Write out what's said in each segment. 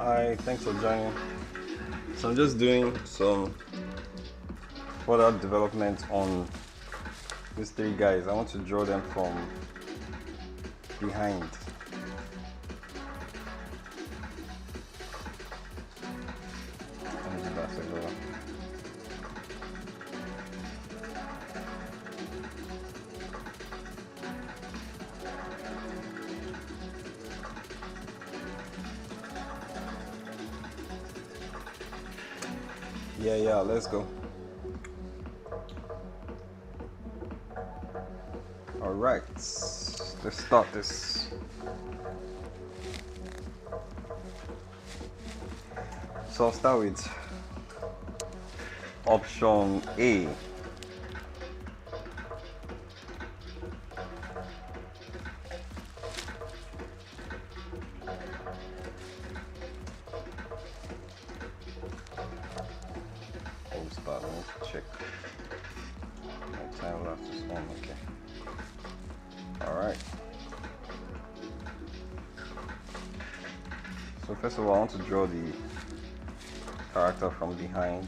Hi, thanks for joining. So I'm just doing some further development on these three guys. I want to draw them from behind. Yeah, let's go. All right, let's start this. So I'll start with option A. Let me check. My time lapse is on. Okay. All right. So first of all, I want to draw the character from behind.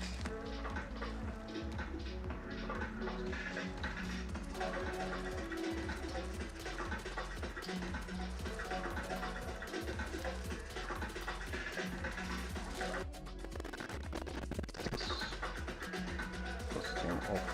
Costume off.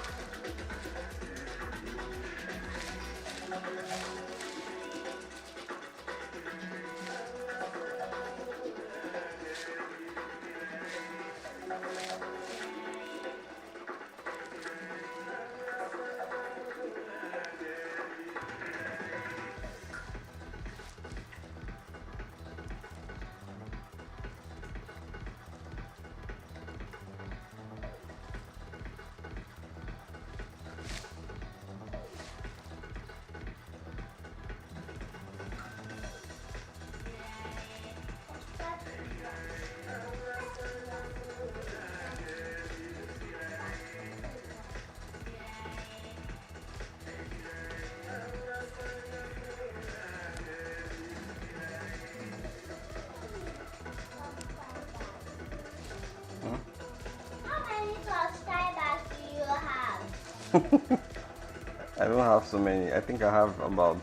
I don't have so many. I think I have about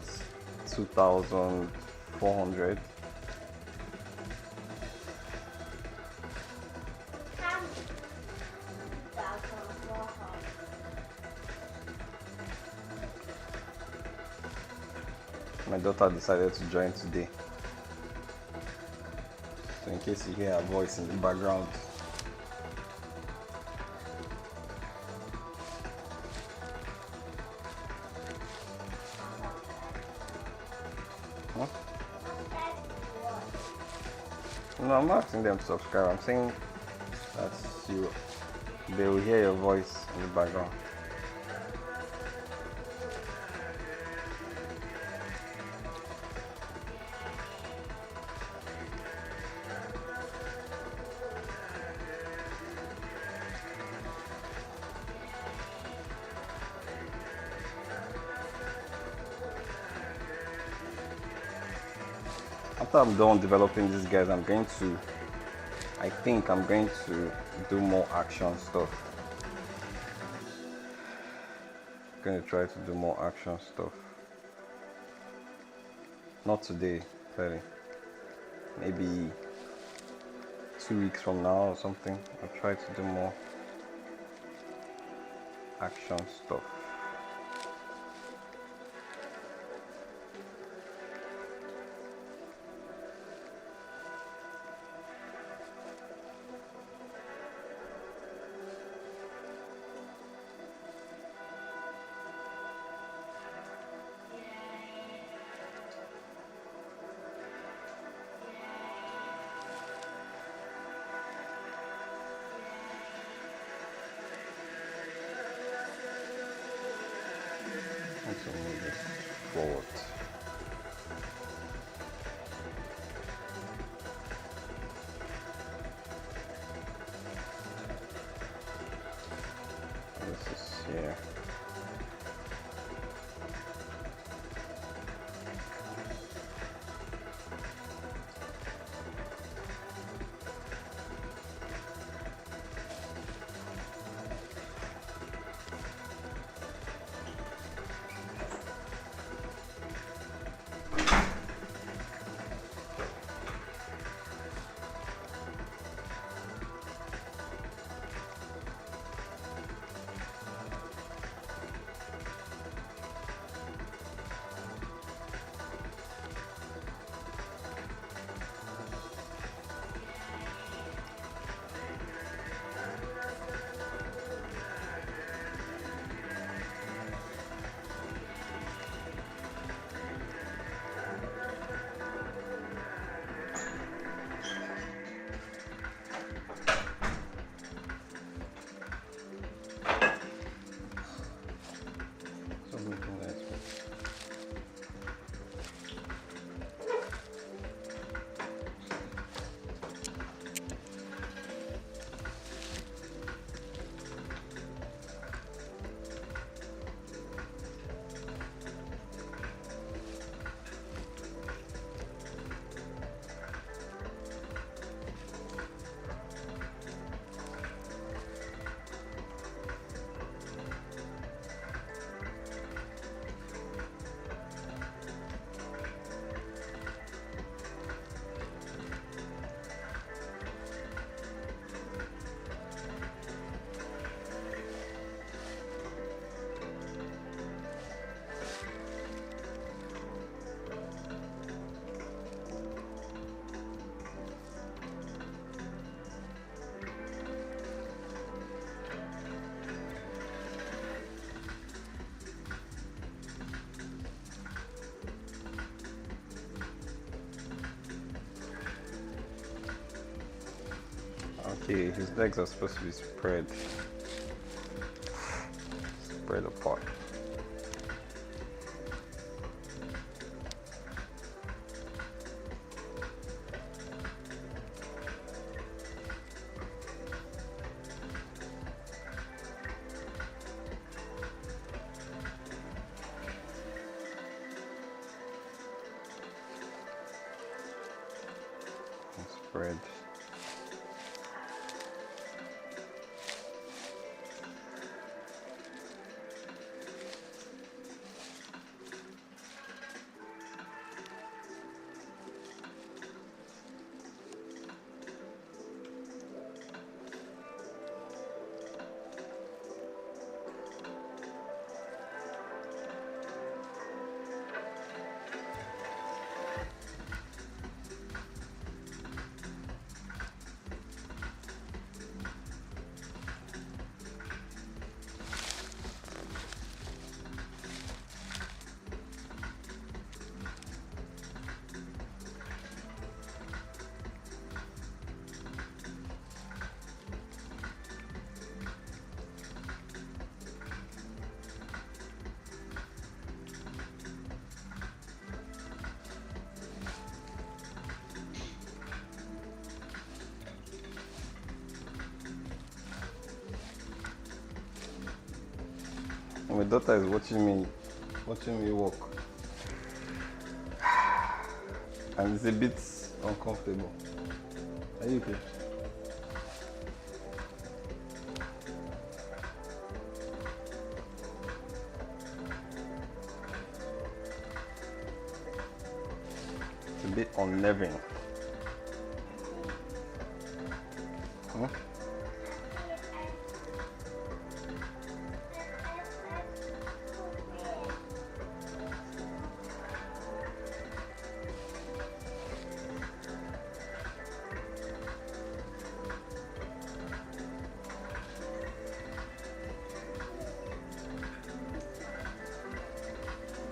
2,400. My daughter decided to join today. So in case you hear her voice in the background. Huh? No, I'm not asking them to subscribe. I'm saying that they will hear your voice in the background. After I'm done developing these guys, I think I'm going to do more action stuff. I'm going to try to do more action stuff. Not today, clearly. Maybe 2 weeks from now or something. I'll try to do more action stuff. Let's move this forward. This is here. Okay, his legs are supposed to be spread apart. Spread. My daughter is watching me walk, and it's a bit uncomfortable. Are you okay? It's a bit unnerving. Huh?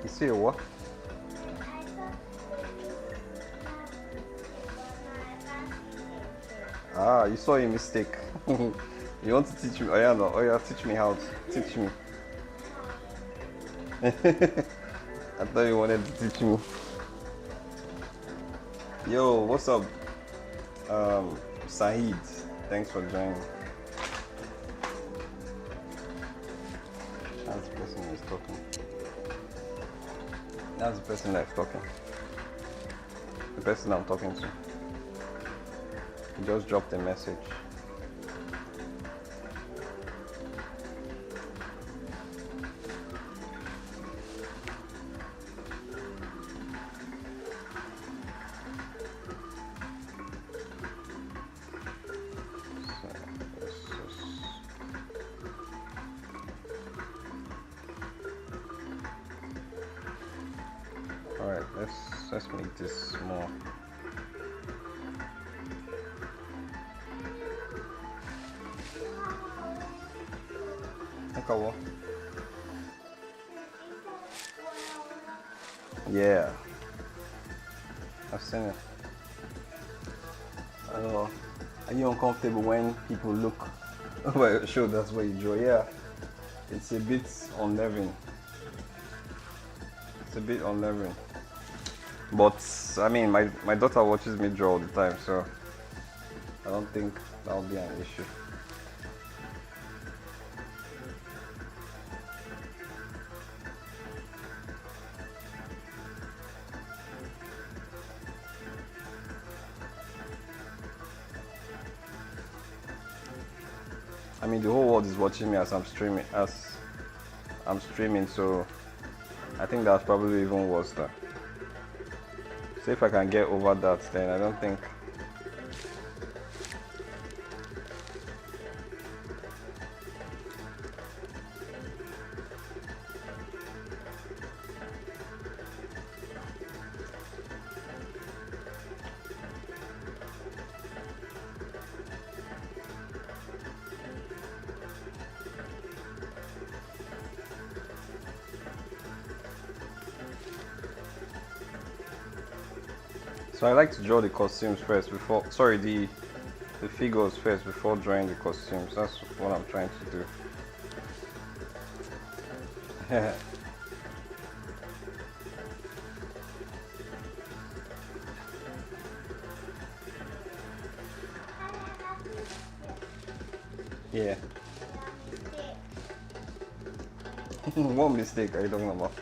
You see what? Ah, you saw a mistake. You want to teach me? Oh yeah, no. Oh yeah, teach me how to teach me. I thought you wanted to teach me. Yo, what's up? Saeed, thanks for joining. That's the person who's talking. That's the person that's talking. The person I'm talking to. He just dropped a message. Alright, let's make this more. Okay, yeah, I've seen it. I don't know. Are you uncomfortable when people look? Well, sure, that's what you draw. Yeah, it's a bit unnerving. It's a bit unnerving. But I mean, my daughter watches me draw all the time, so I don't think that'll be an issue. I mean, the whole world is watching me as I'm streaming, so I think that's probably even worse though. So if I can get over that, then I don't think. So I like to draw the costumes first before, sorry, the the figures first before drawing the costumes. That's what I'm trying to do. Yeah. What mistake are you talking about?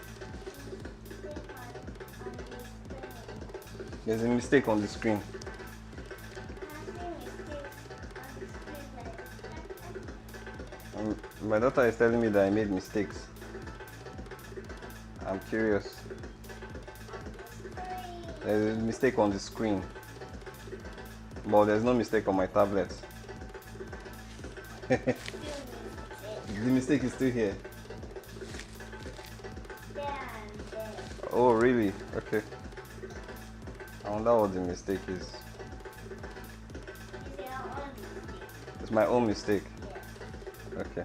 There's a mistake on the screen. My daughter is telling me that I made mistakes. I'm curious. There's a mistake on the screen, but there's no mistake on my tablet. The mistake is still here. Oh, really? Okay. I wonder what the mistake is. It's my own mistake. Okay.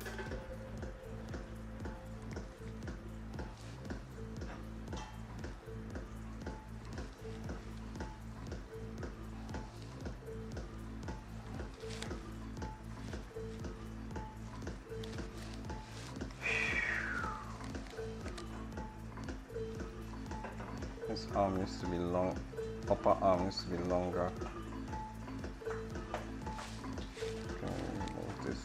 This arm needs to be long. Upper arm needs to be longer. Move this.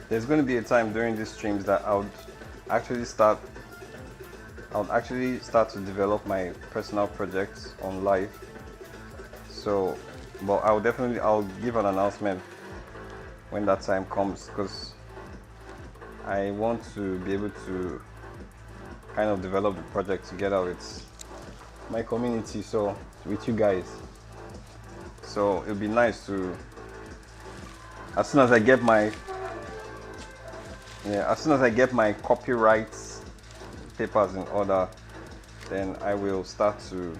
There's going to be a time during these streams that I would actually start to develop my personal projects on live. So, but I'll give an announcement when that time comes, because I want to be able to kind of develop the project together with my community, so with you guys. So it'll be nice to, as soon as I get my copyright papers in order, then I will start to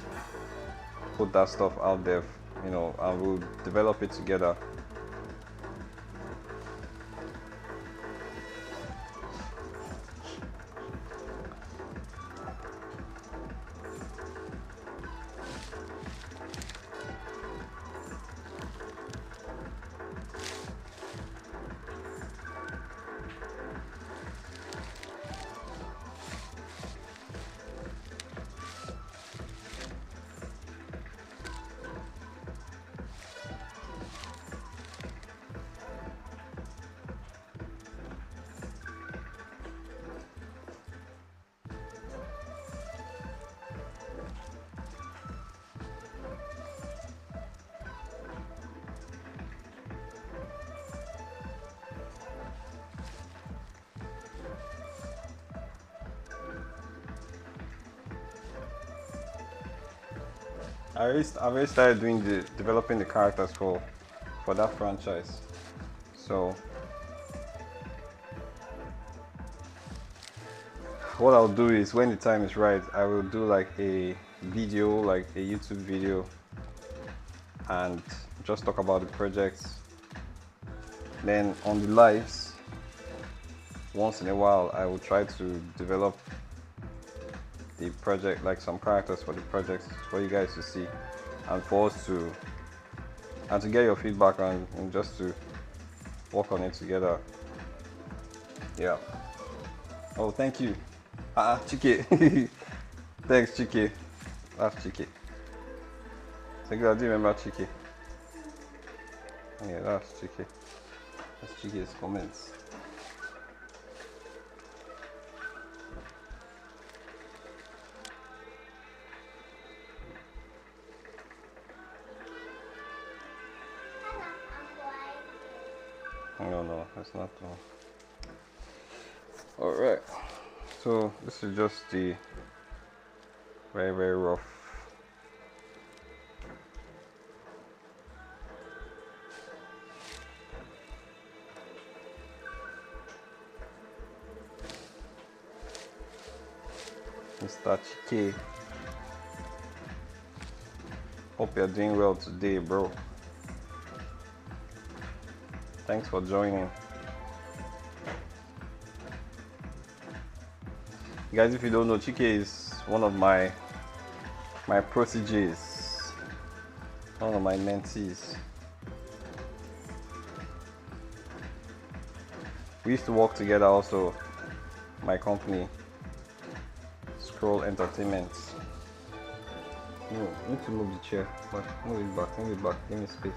put that stuff out there, you know, and we'll develop it together. I've already started developing the characters for that franchise. So what I'll do is, when the time is right, I will do like a video, like a YouTube video, and just talk about the projects. Then on the lives, once in a while, I will try to develop the project, like some characters for the projects for you guys to see, and for us to get your feedback and just to work on it together. Yeah. Oh, thank you. Chike. Thanks, Chike. That's Chike. Segula, do you remember Chike? Yeah, that's Chike. That's Chike's comments. No, that's not all. Alright, so this is just the very, very rough Mr. Chike. Hope you're doing well today, bro. Thanks for joining. Guys, if you don't know, Chike is one of my proteges, one of my mentees. We used to work together also, my company, Scroll Entertainment. No, I need to move the chair, but move it back, give me space.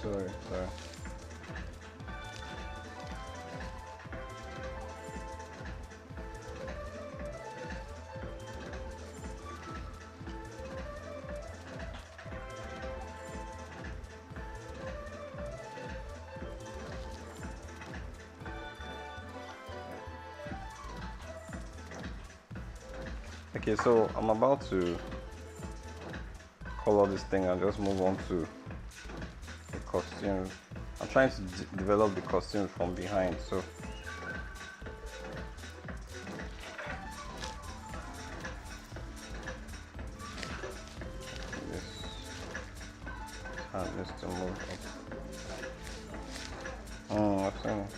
Sorry. Okay, so I'm about to color this thing and just move on to the costume. I'm trying to develop the costume from behind, so this hand needs to move up. I've seen it.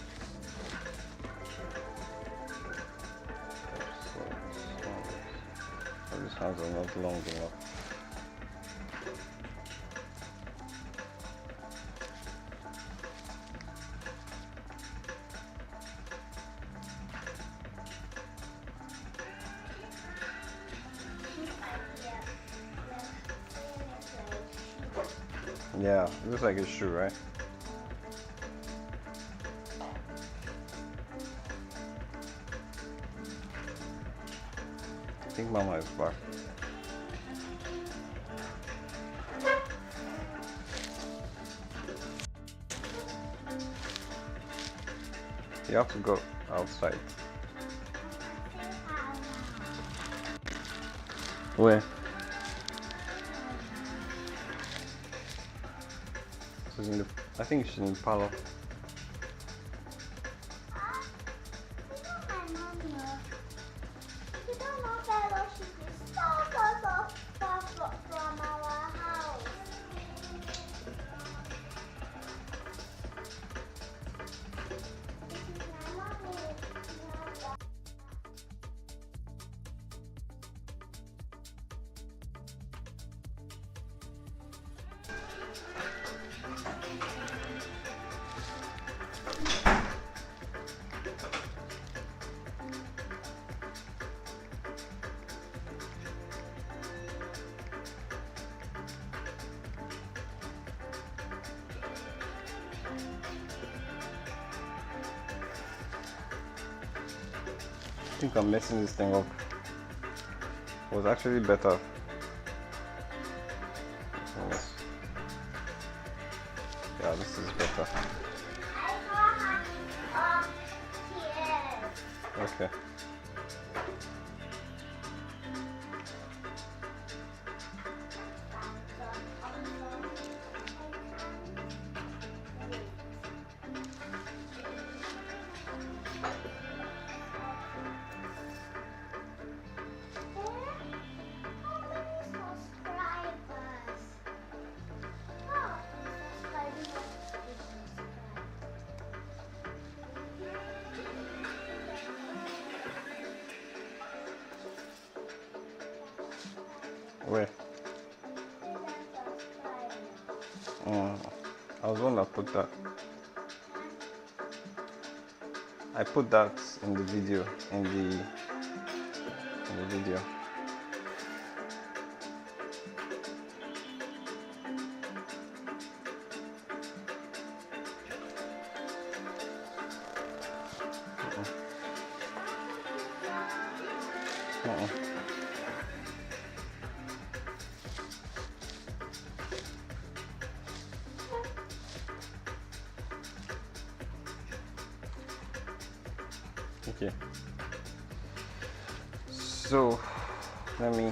These hands are not long enough. Yeah, it looks like a shoe, right? I think Mama is back. You have to go outside. Where? She's in the, I think she's in the parlor. I think I'm messing this thing up. It was actually better. Yeah, this is better. Okay. Where? gonna put that. I put that in the video, in the video. Okay, so let me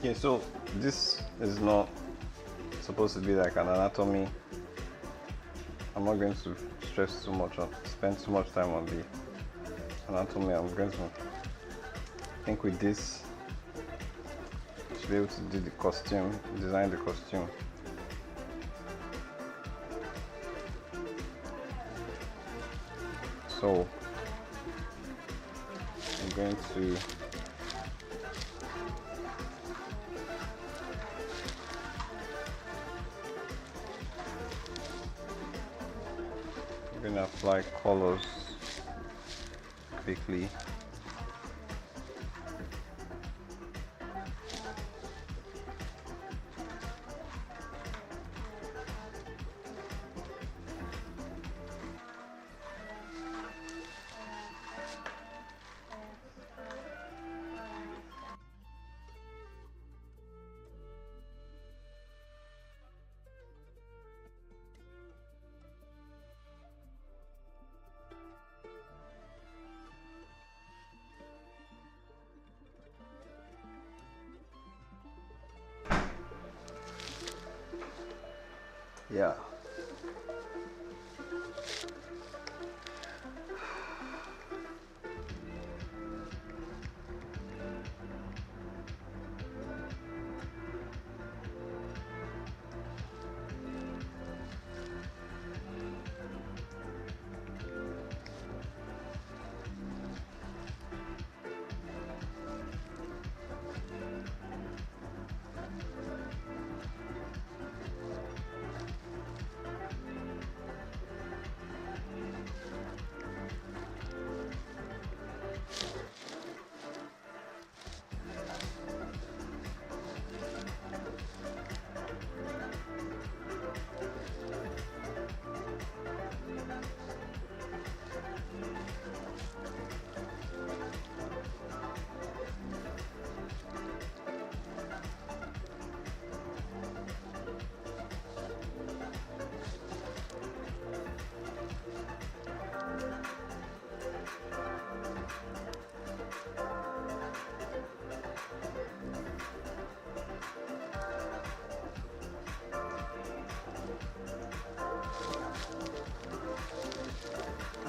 Okay, so this is not supposed to be like an anatomy. I'm not going to stress too much on, spend too much time on the anatomy. I'm going to, I think with this, should be able to do the costume, design the costume. So I'm going to apply colors quickly. Yeah.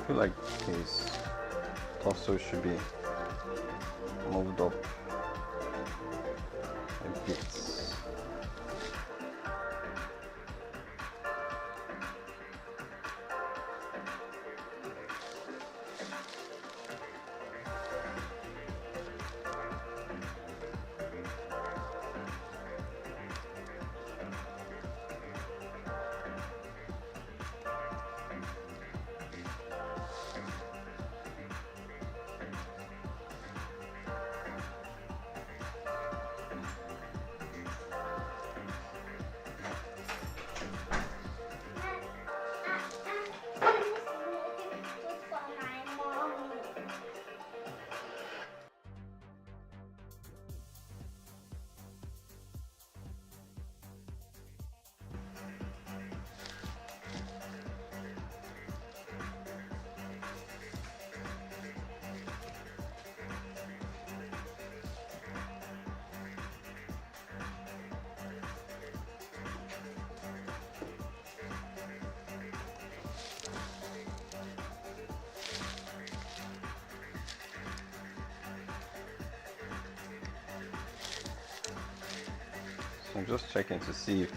feel like his torso should be moved up a bit. I'm just checking to see if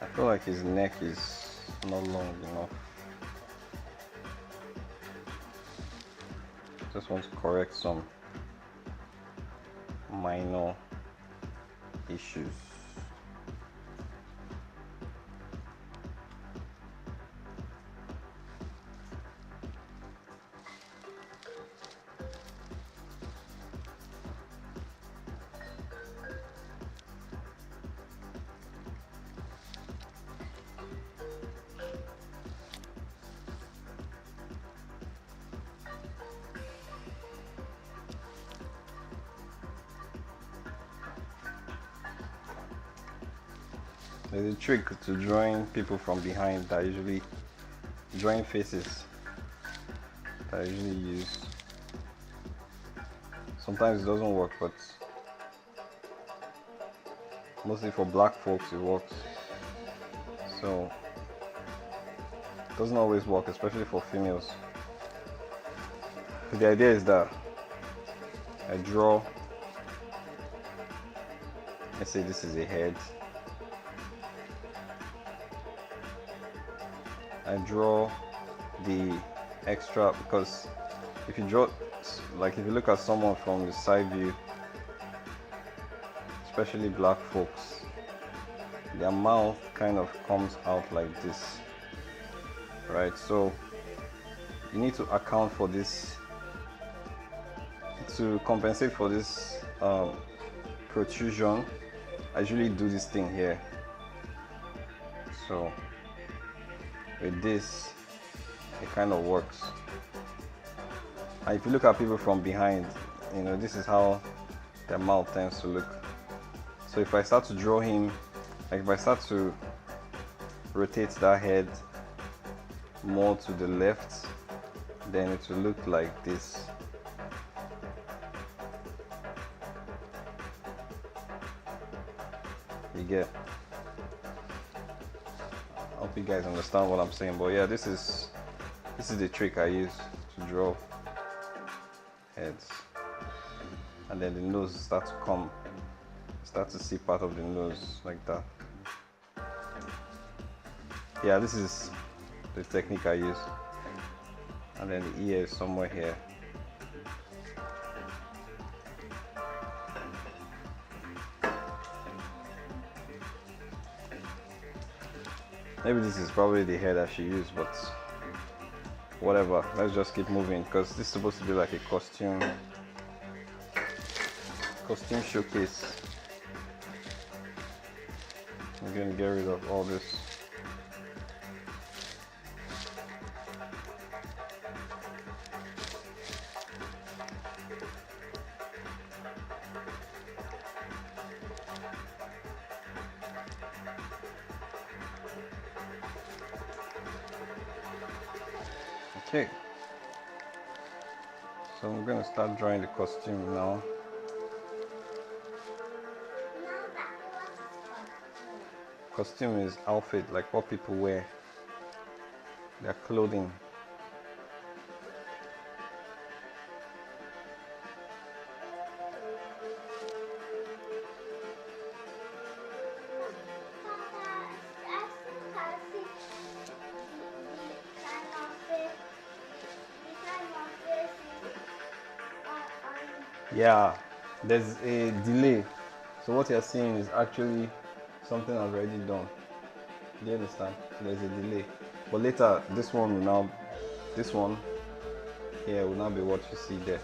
I feel like his neck is not long enough. Just want to correct some minor issues. There's a trick to drawing people from behind that I usually drawing faces that I usually use. Sometimes it doesn't work, but mostly for black folks it works. So it doesn't always work, especially for females. The idea is that I draw, let's say this is a head. I draw the extra, because if you draw, like if you look at someone from the side view, especially black folks, their mouth kind of comes out like this, right? So you need to account for this, to compensate for this protrusion. I usually do this thing here. So with this, it kind of works. And if you look at people from behind, you know, this is how their mouth tends to look. So if I start to draw him, like if I start to rotate that head more to the left, then it will look like this. You get? I hope you guys understand what I'm saying, but yeah, this is the trick I use to draw heads. And then the nose start to see part of the nose like that. Yeah, this is the technique I use. And then the ear is somewhere here. Maybe this is probably the hair that she used, but whatever. Let's just keep moving, because this is supposed to be like a costume showcase. I'm gonna get rid of all this. Okay, so I'm gonna start drawing the costume now. Costume is outfit, like what people wear, their clothing. Yeah, there's a delay. So what you're seeing is actually something I've already done. Do you understand? So there's a delay. But later, this one here will now be what you see there.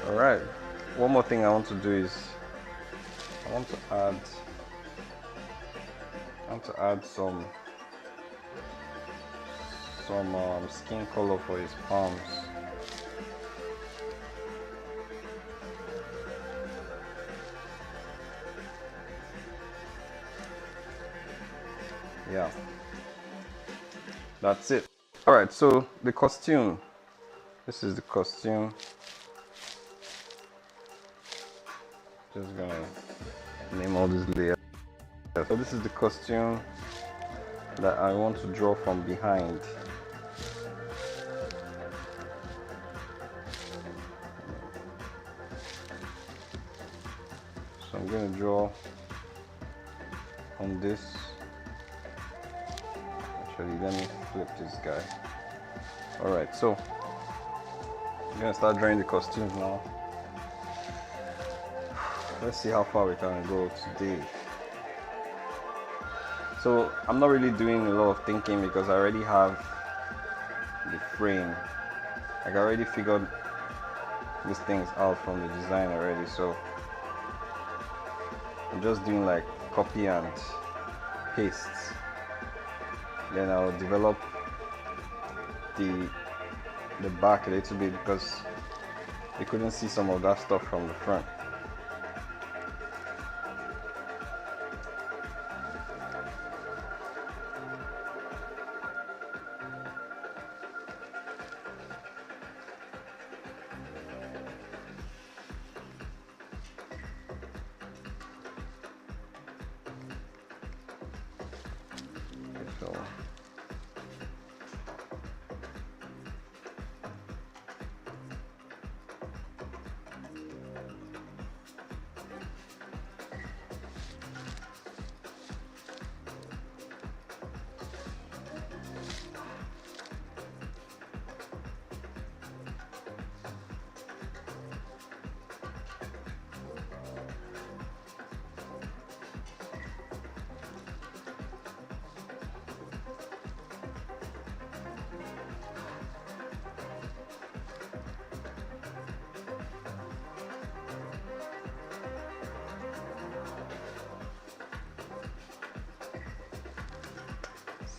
All right. One more thing I want to do is I want to add some skin color for his palms. Yeah, that's it. All right, so the costume. This is the costume. Just gonna name all these layers. So this is the costume that I want to draw from behind. So I'm going to draw on this. Actually, let me flip this guy. Alright, so I'm going to start drawing the costumes now. Let's see how far we can go today. So I'm not really doing a lot of thinking because I already have the frame. Like I already figured these things out from the design already, so I'm just doing like copy and paste. Then I'll develop the back a little bit because you couldn't see some of that stuff from the front.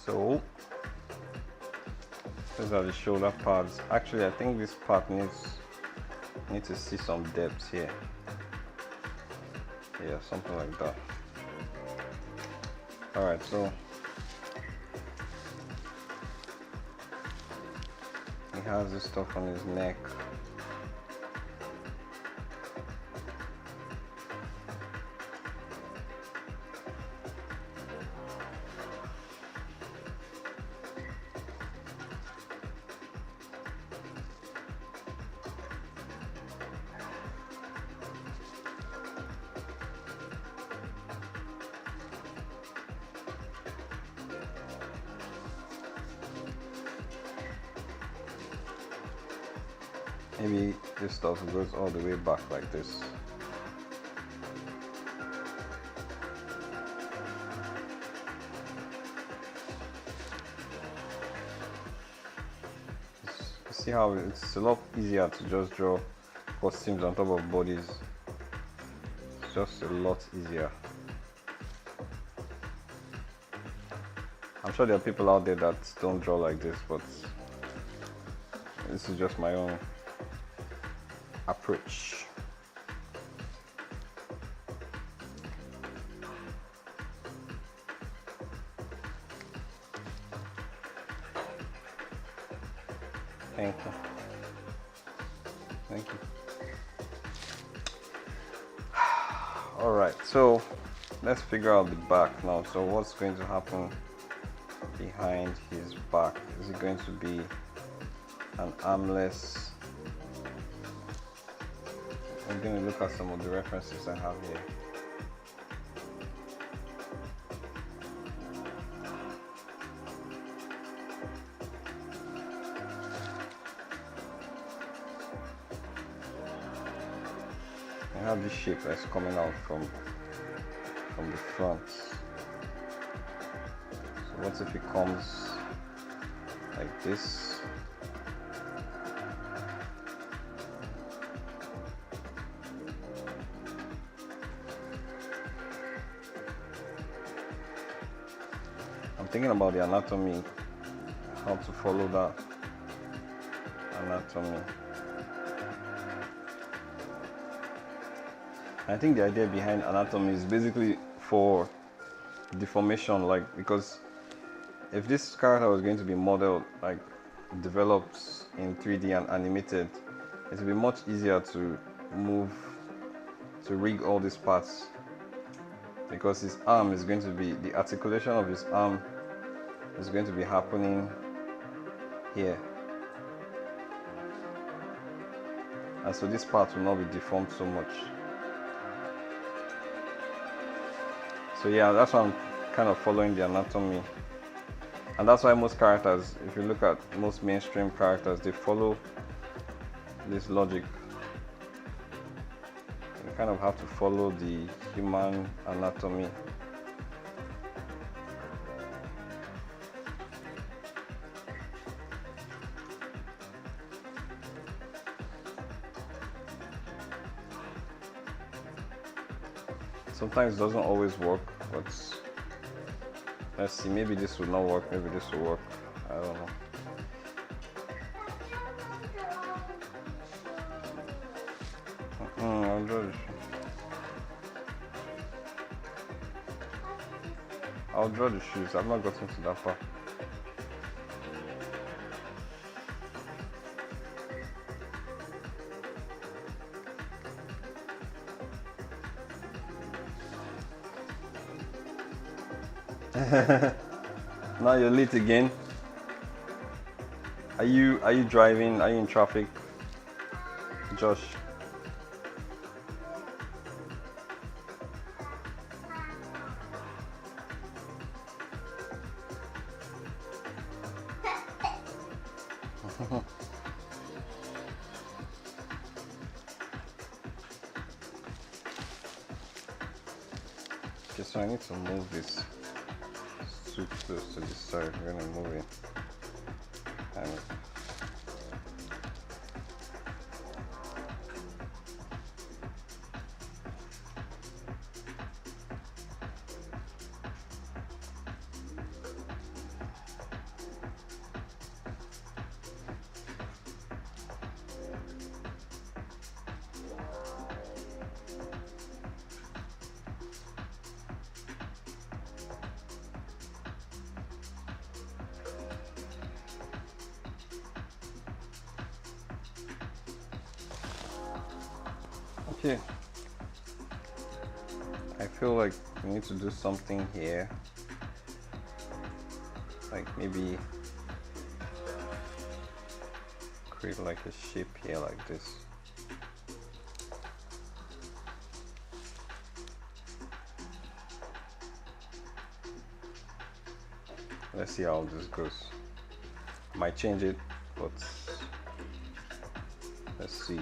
So So these are the shoulder pads. Actually, I think this part needs to see some depth here. Yeah, something like that. All right, so he has this stuff on his neck. Maybe this stuff goes all the way back like this. See how it's a lot easier to just draw costumes on top of bodies. It's just a lot easier. I'm sure there are people out there that don't draw like this, but this is just my own approach. Thank you. Thank you. All right, so let's figure out the back now. So what's going to happen behind his back? Is it going to be an armless I'm going to look at some of the references I have here. I have this shape that's coming out from the front. So what if it comes like this? I'm thinking about the anatomy, how to follow that anatomy. I think the idea behind anatomy is basically for deformation, like, because if this character was going to be modeled, like developed in 3D and animated, it would be much easier to rig all these parts, because his arm is going to be, the articulation of his arm is going to be happening here, and so this part will not be deformed so much. So yeah, that's why I'm kind of following the anatomy. And that's why most characters, if you look at most mainstream characters, they follow this logic. You kind of have to follow the human anatomy. Sometimes it doesn't always work, but let's see, maybe this will not work, maybe this will work, I don't know. I'll draw the shoes. I've not gotten to that part. Now you're late again. Are you driving? Are you in traffic, Josh? Okay, so I need to move this too close to this side. We're gonna move it. And okay, I feel like we need to do something here, like maybe create like a shape here like this. Let's see how this goes. I might change it, but let's see.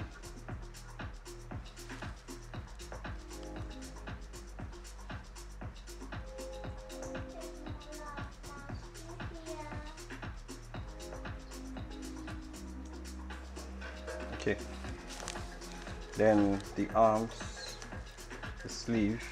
Okay, then the arms, the sleeve,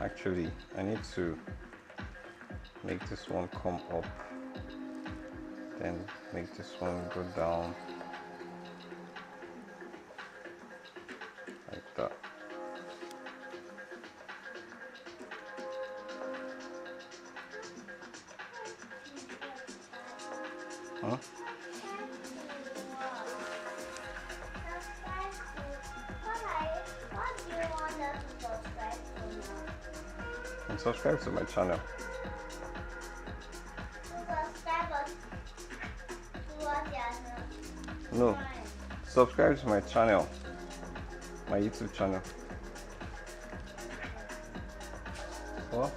actually I need to make this one come up, then make this one go down like that. Huh? and subscribe to my channel. No, subscribe to my channel, my YouTube channel. What?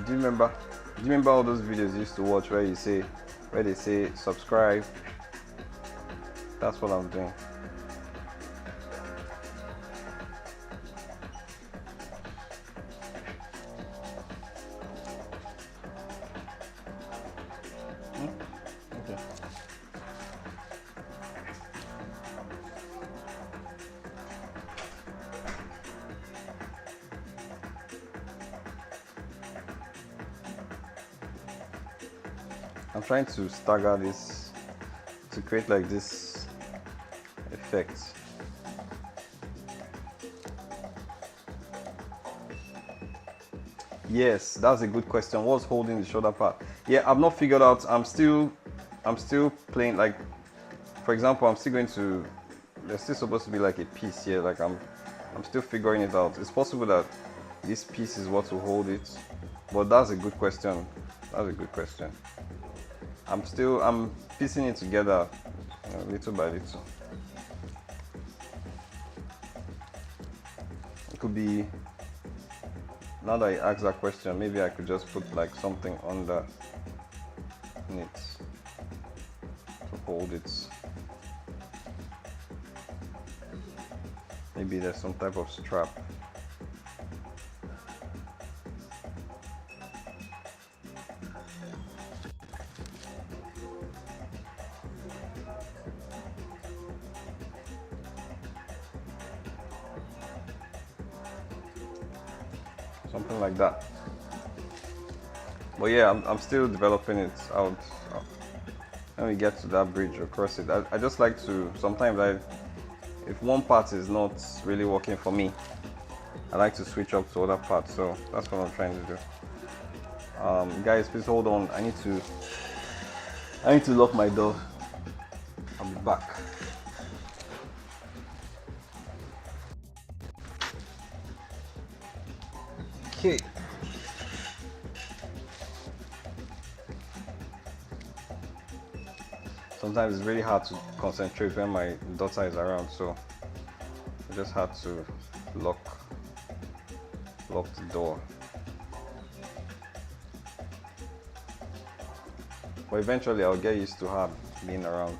Do you remember all those videos you used to watch where they say subscribe? That's what I'm doing. Okay. I'm trying to stagger this to create like this effect. Yes, that's a good question. What's holding the shoulder part? Yeah, I've not figured out. I'm still playing, like, for example, I'm still going to, there's still supposed to be like a piece here, like I'm still figuring it out. It's possible that this piece is what will hold it, but that's a good question. That's a good question. I'm piecing it together, little by little. It could be, now that I ask that question, maybe I could just put like something under it to hold it. Maybe there's some type of strap. Something like that. But yeah, I'm still developing it out. When we get to that bridge or cross it, I just like to, sometimes if one part is not really working for me, I like to switch up to other parts. So that's what I'm trying to do. Guys, please hold on. I need to lock my door. I'll be back. Okay. Sometimes it's really hard to concentrate when my daughter is around, so I just had to lock the door. But eventually I'll get used to her being around.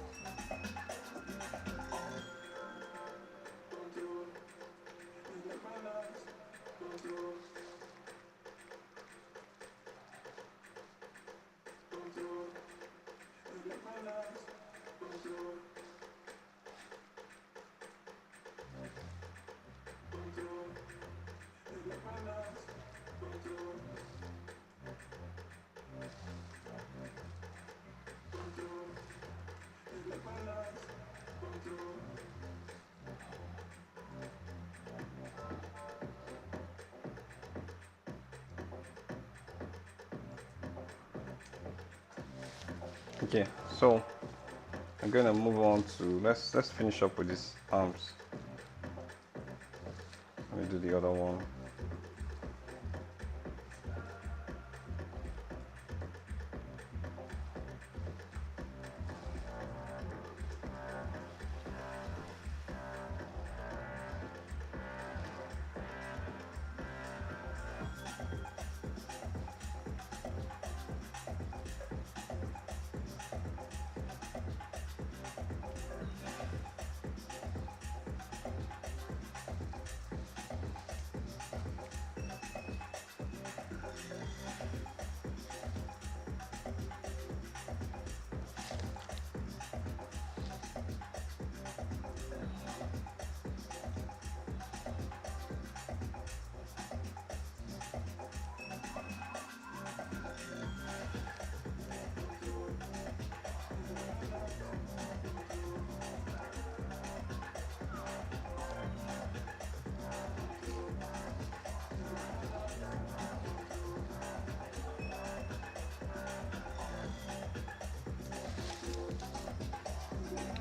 Okay, so I'm gonna move on to let's finish up with these arms. Let me do the other one.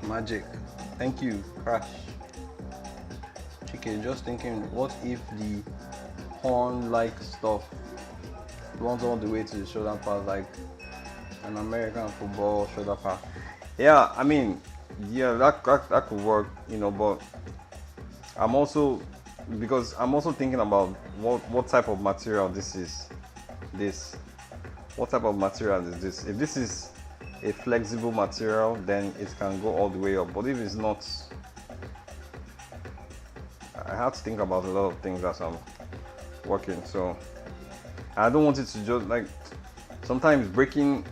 Magic. Thank you, Crash. Okay, just thinking, what if the horn-like stuff runs all the way to the shoulder pad, like an American football shoulder pad. Yeah, I mean, yeah, that could work, you know, but I'm also, because I'm also thinking about what type of material this is. What type of material is this? If this is a flexible material, then it can go all the way up, but if it's not, I have to think about a lot of things as I'm working. So I don't want it to just, like, sometimes breaking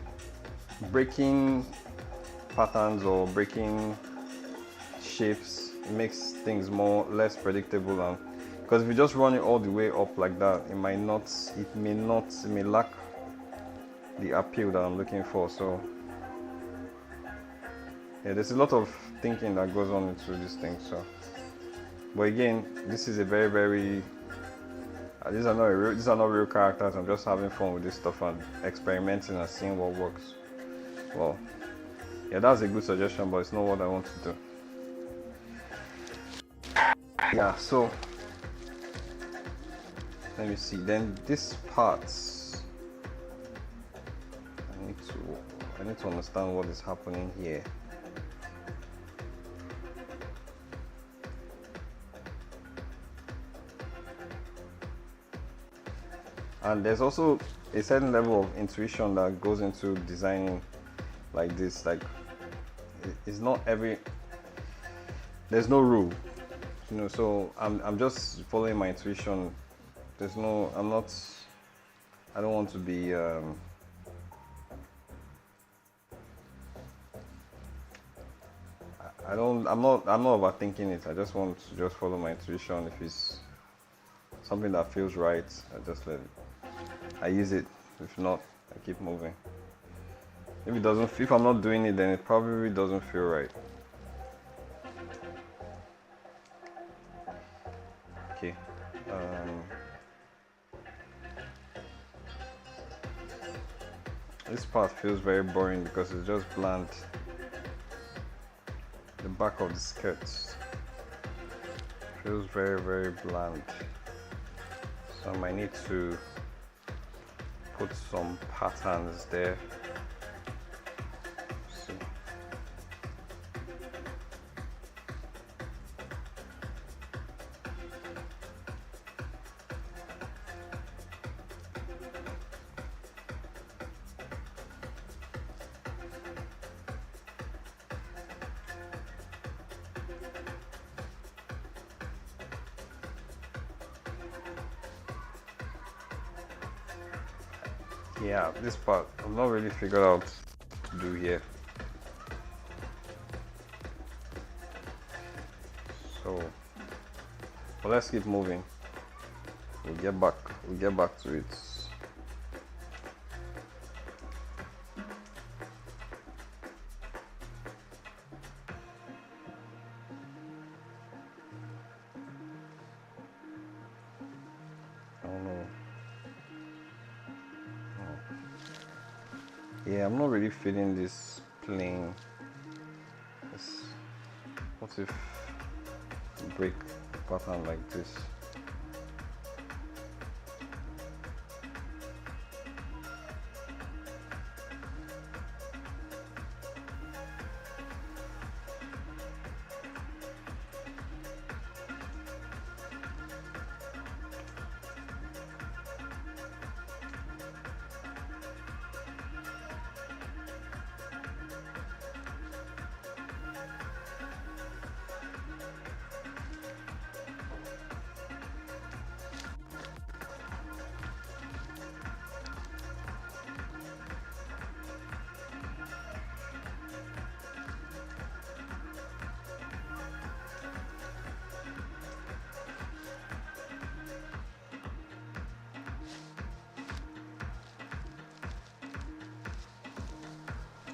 patterns or breaking shapes makes things less predictable, and because if you just run it all the way up like that, it may lack the appeal that I'm looking for. So yeah, there's a lot of thinking that goes on into this thing. So, but again, this is a very these are not real characters. I'm just having fun with this stuff and experimenting and seeing what works. Well, yeah, that's a good suggestion, but it's not what I want to do. Yeah, so let me see. Then this part, I need to understand what is happening here. And there's also a certain level of intuition that goes into designing like this. Like, it's not there's no rule, you know, so I'm just following my intuition. I don't want to be I'm not overthinking it. I just want to follow my intuition. If it's something that feels right, I just let it. I use it. If not, I keep moving. If I'm not doing it, then it probably doesn't feel right. Okay. This part feels very boring because it's just bland. The back of the skirt feels very bland. So I might need to put some patterns there. See. Yeah, this part I'm not really figured out what to do here. So, but let's keep moving. We'll get back to it. Yeah, I'm not really feeling this plain. What if break pattern like this?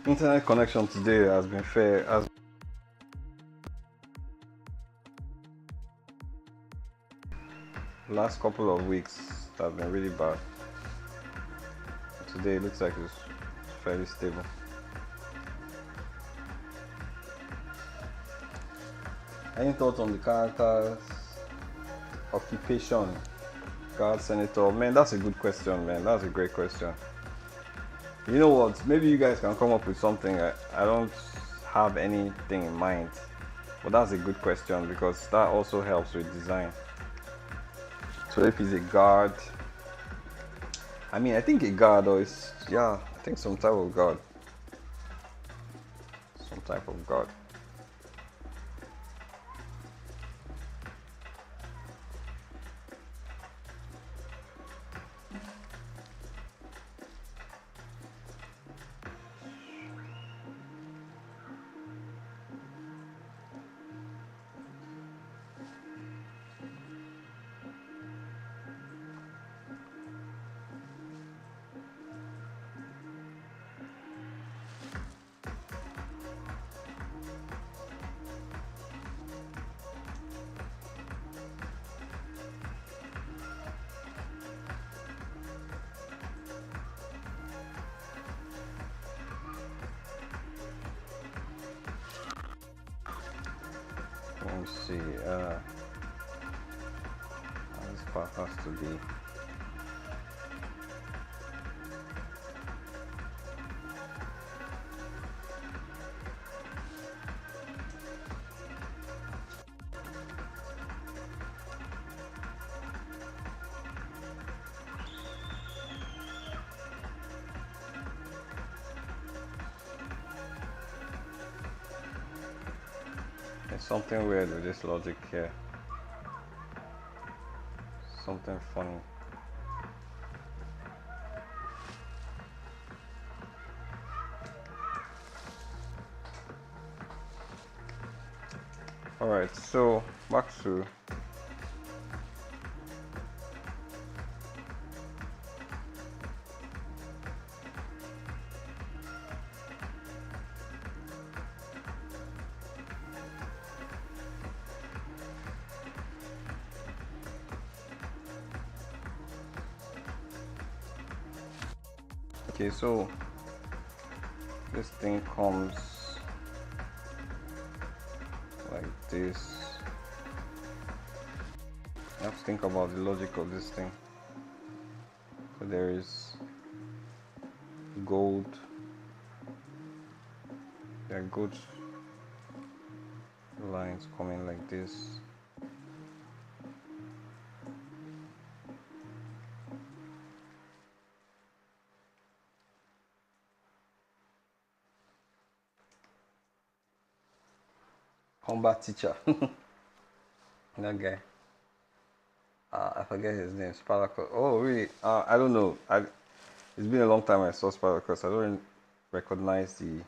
Internet connection today has been fair. Last couple of weeks have been really bad. Today it looks like it's fairly stable. Any thoughts on the character's occupation? God, Senator. Man, that's a good question, man. That's a great question. You know what? Maybe you guys can come up with something. I don't have anything in mind. But that's a good question because that also helps with design. So if he's a guard, I mean, I think a guard or is, yeah, I think some type of guard. Some type of guard. Let me see. This part has to be. There's something weird with this logic here. Something funny. Alright, so back to okay, so this thing comes like this. You have to think about the logic of this thing. So there is gold. There are gold lines coming like this. Combat teacher. That guy. I forget his name. Spartacus. Oh, really? I don't know. It's been a long time I saw Spartacus. I don't recognize the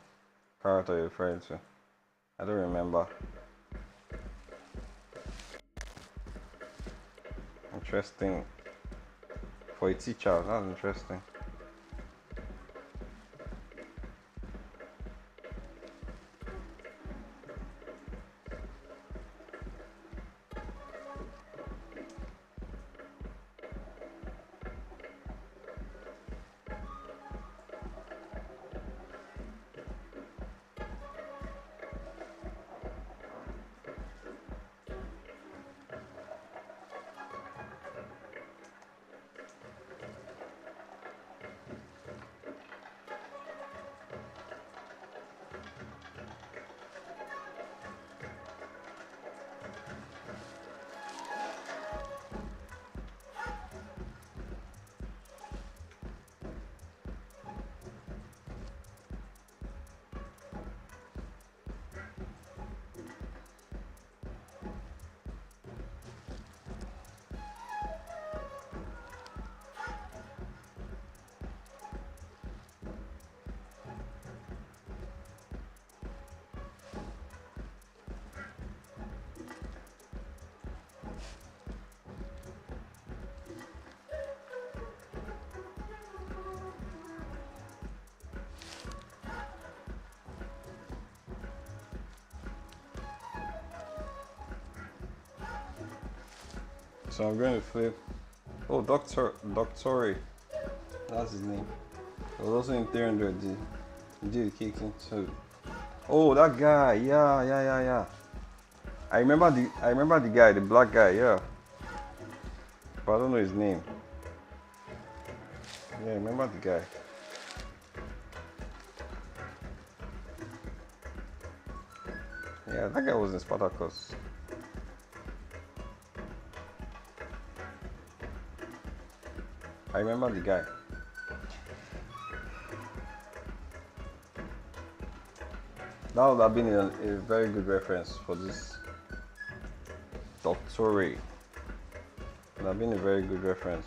character you're referring to. I don't remember. Interesting. For a teacher, that's interesting. So I'm going to flip. Oh, Doctor, that's his name. It was also in 300. He did a kick into. Oh, that guy. Yeah. I remember the guy, the black guy. Yeah. but I don't know his name. Yeah, remember the guy. Yeah, that guy was in Spartacus. I remember the guy. That would have been a very good reference for this doctorate. Would have been a very good reference.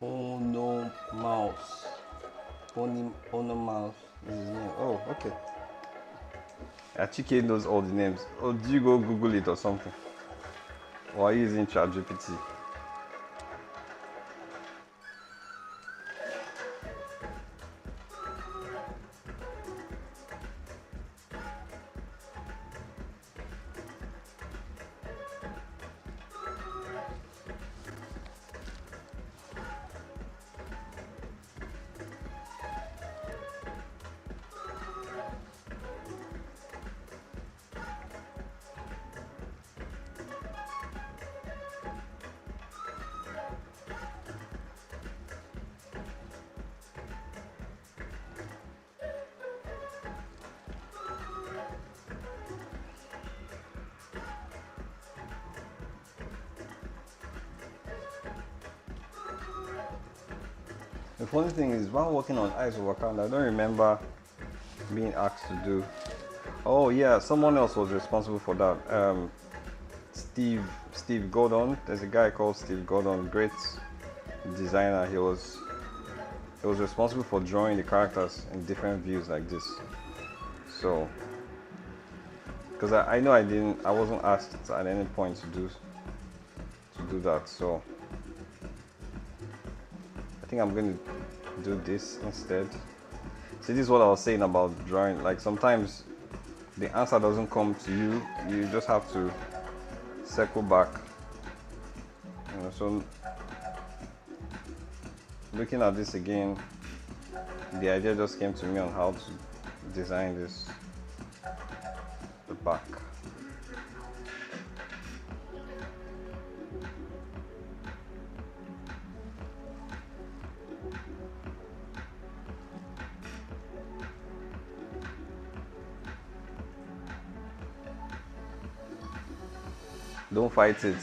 Oh no, mouse. Ono mouse is his name. Oh, okay. Achike knows all the names. Oh, do you go Google it or something? Or are you using ChatGPT? The funny thing is, while working on Eyes of Wakanda, I don't remember being asked to do. Oh yeah, someone else was responsible for that. Steve Gordon. There's a guy called Steve Gordon, great designer. He was responsible for drawing the characters in different views like this. So, because I know I wasn't asked at any point to do that. So I think I'm going to do this instead. See, this is what I was saying about drawing. Like sometimes the answer doesn't come to you. You just have to circle back. You know, so looking at this again, the idea just came to me on how to design this, the back. Don't fight it.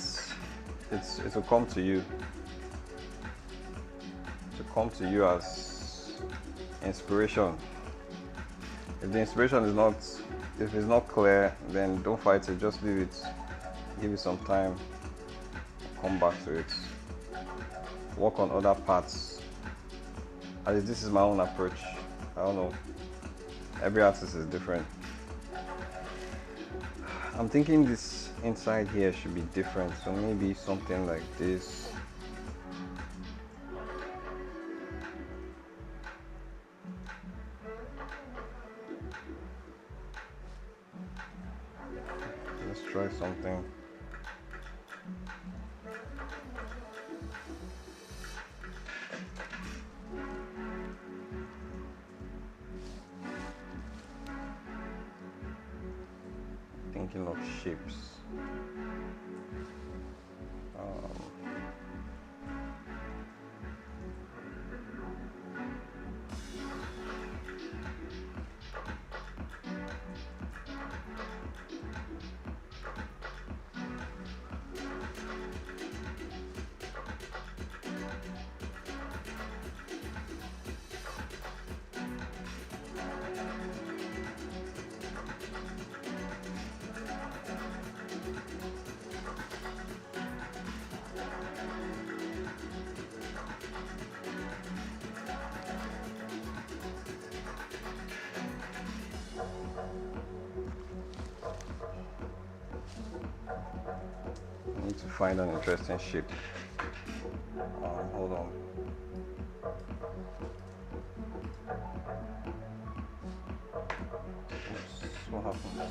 It will come to you. It will come to you as inspiration. If the inspiration is not, if it's not clear, then don't fight it. Just leave it. Give it some time. Come back to it. Work on other parts. At least this is my own approach. I don't know. Every artist is different. I'm thinking this inside here should be different, so maybe something like this. Let's try something. Thinking of shapes. need to find an interesting shape. Hold on. Oops, what happened?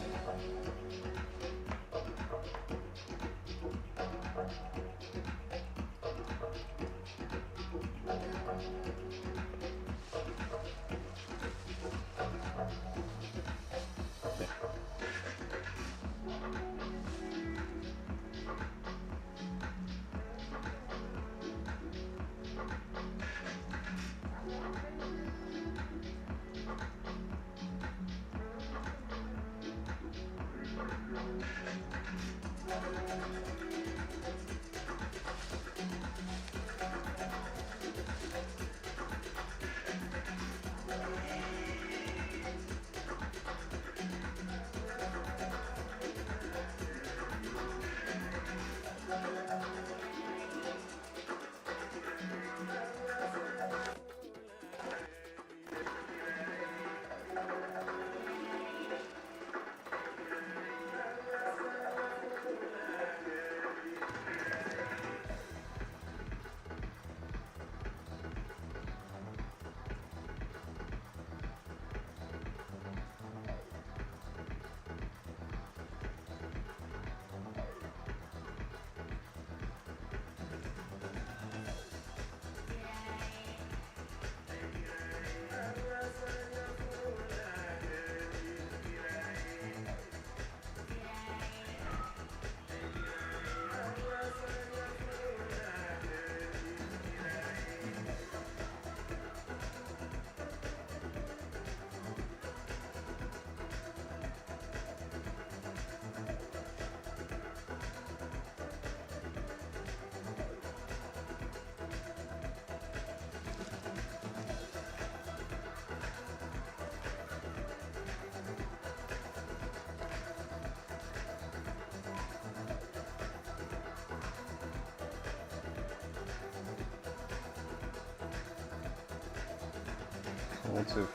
I need to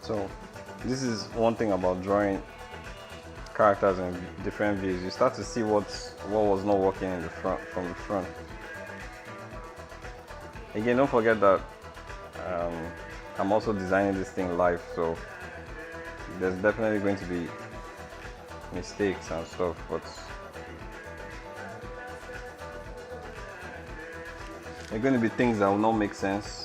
So this is one thing about drawing characters in different views. You start to see what was not working in the front from the front. Again, don't forget that I'm also designing this thing live, so there's definitely going to be mistakes and stuff, but there are going to be things that will not make sense.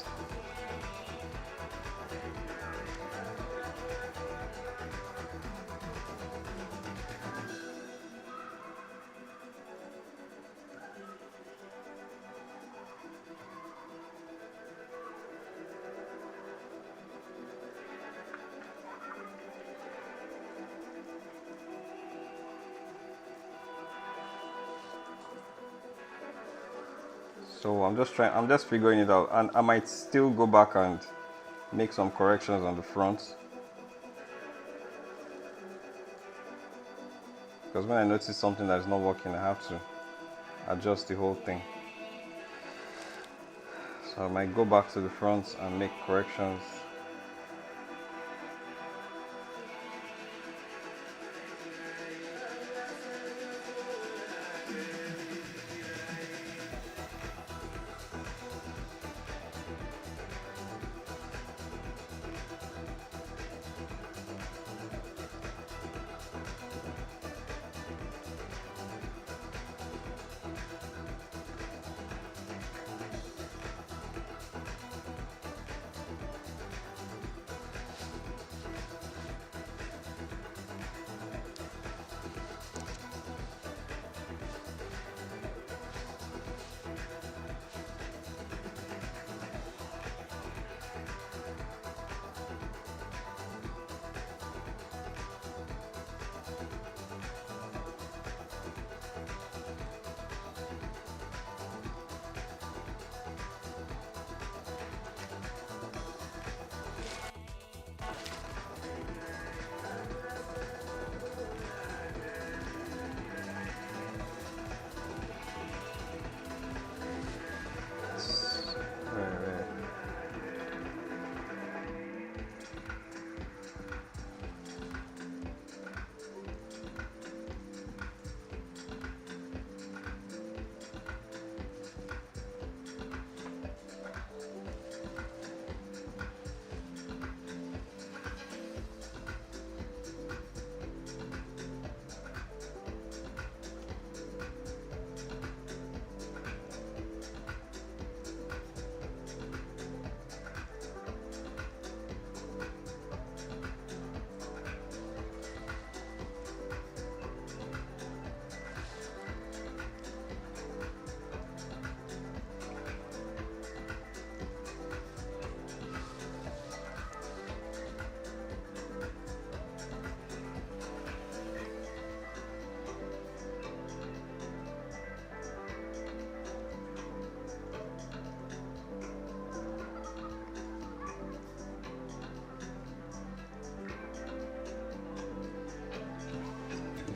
So I'm just figuring it out, and I might still go back and make some corrections on the front, because when I notice something that is not working, I have to adjust the whole thing. So I might go back to the front and make corrections.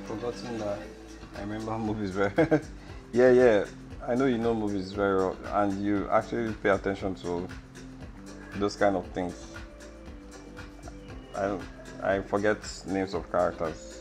forgotten that I remember movies very. Yeah. I know you know movies very well, and you actually pay attention to those kind of things. I I forget names of characters.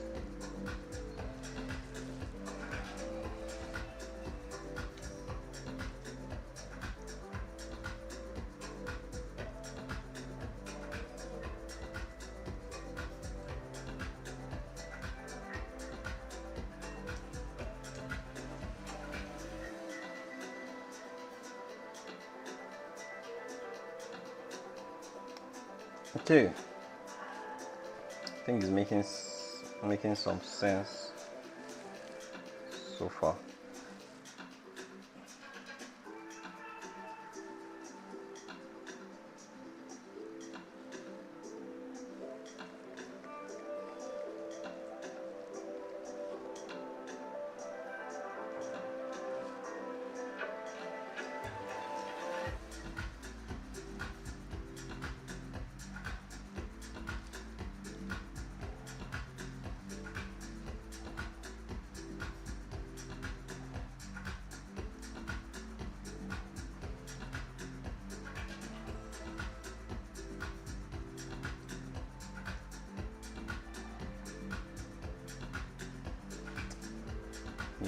Okay, I think it's making some sense so far.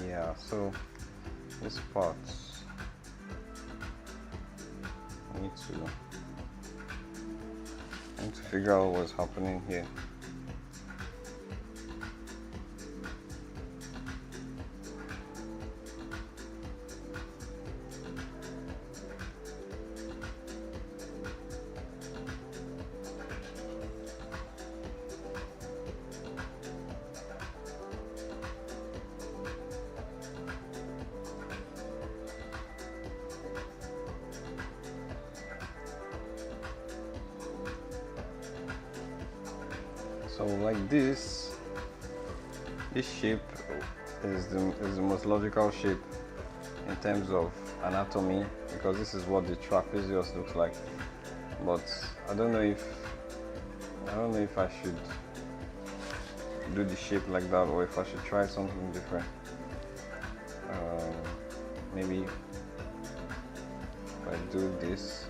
Yeah, so this part I need to figure out what's happening here. So like this shape is the most logical shape in terms of anatomy, because this is what the trapezius looks like. But I don't know if I should do the shape like that, or if I should try something different. Maybe if I do this.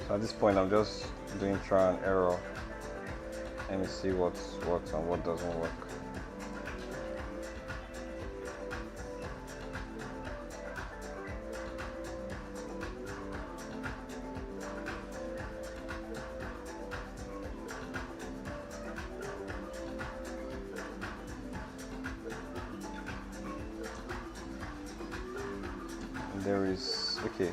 So at this point, I'm just doing trial and error. Let me see what works and what doesn't work. There is, okay.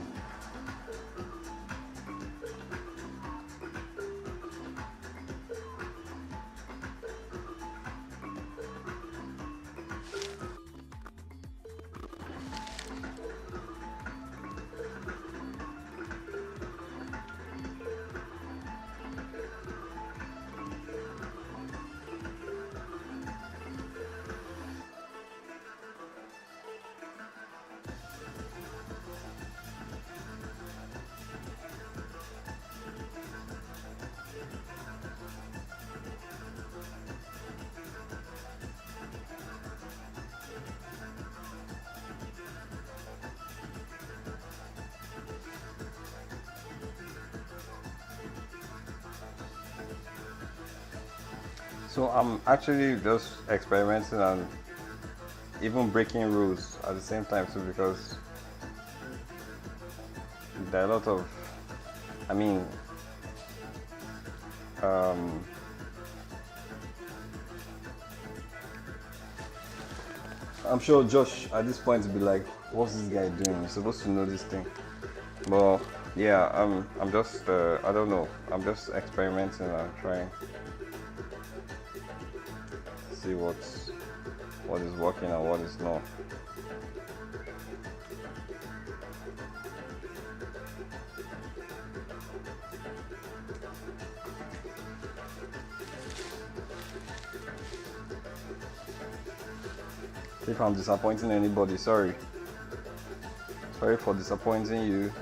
So I'm actually just experimenting and even breaking rules at the same time too, because there are a lot of, I mean, I'm sure Josh at this point will be like, what's this guy doing? You're supposed to know this thing. But yeah, I'm just, I don't know, I'm just experimenting and trying to see what is working and what is not. If I'm disappointing anybody, sorry. Sorry for disappointing you.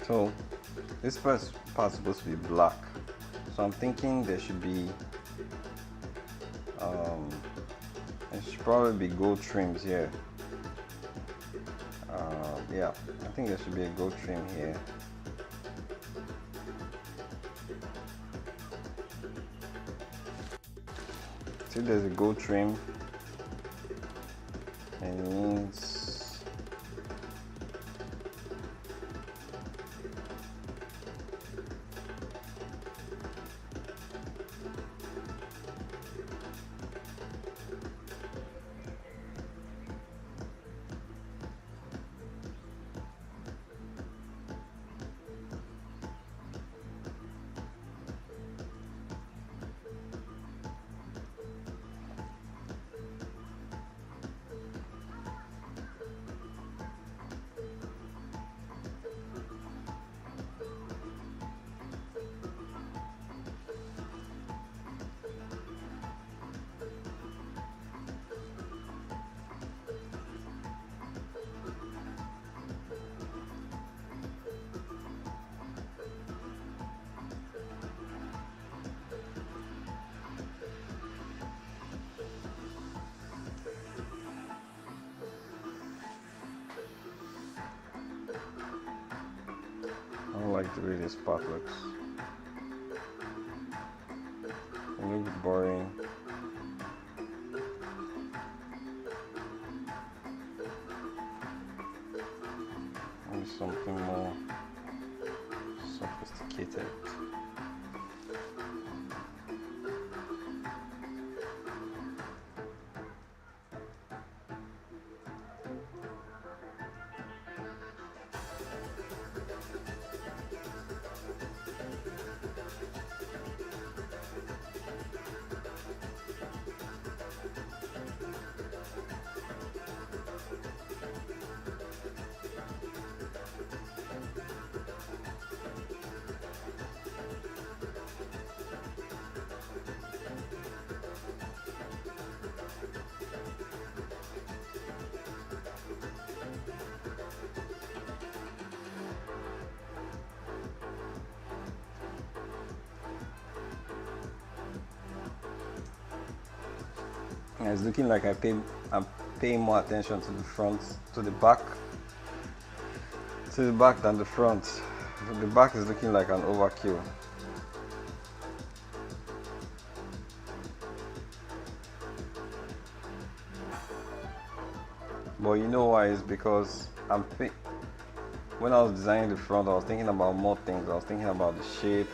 So this first part is supposed to be black. So I'm thinking there should be there should probably be gold trims here. Yeah, I think there should be a gold trim here. See, there's a gold trim, and it means I don't like the way this part looks. It looks boring. Maybe something more sophisticated. And it's looking like I'm paying more attention to the front, to the back than the front. The back is looking like an overkill. But you know why? It's because when I was designing the front, I was thinking about more things. I was thinking about the shape,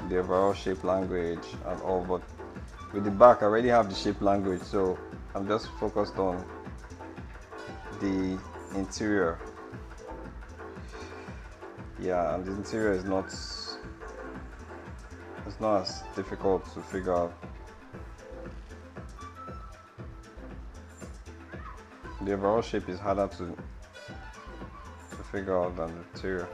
the overall shape language and all, but with the back I already have the shape language, so I'm just focused on the interior. Yeah, and the interior is not as difficult to figure out. The overall shape is harder to figure out than the interior.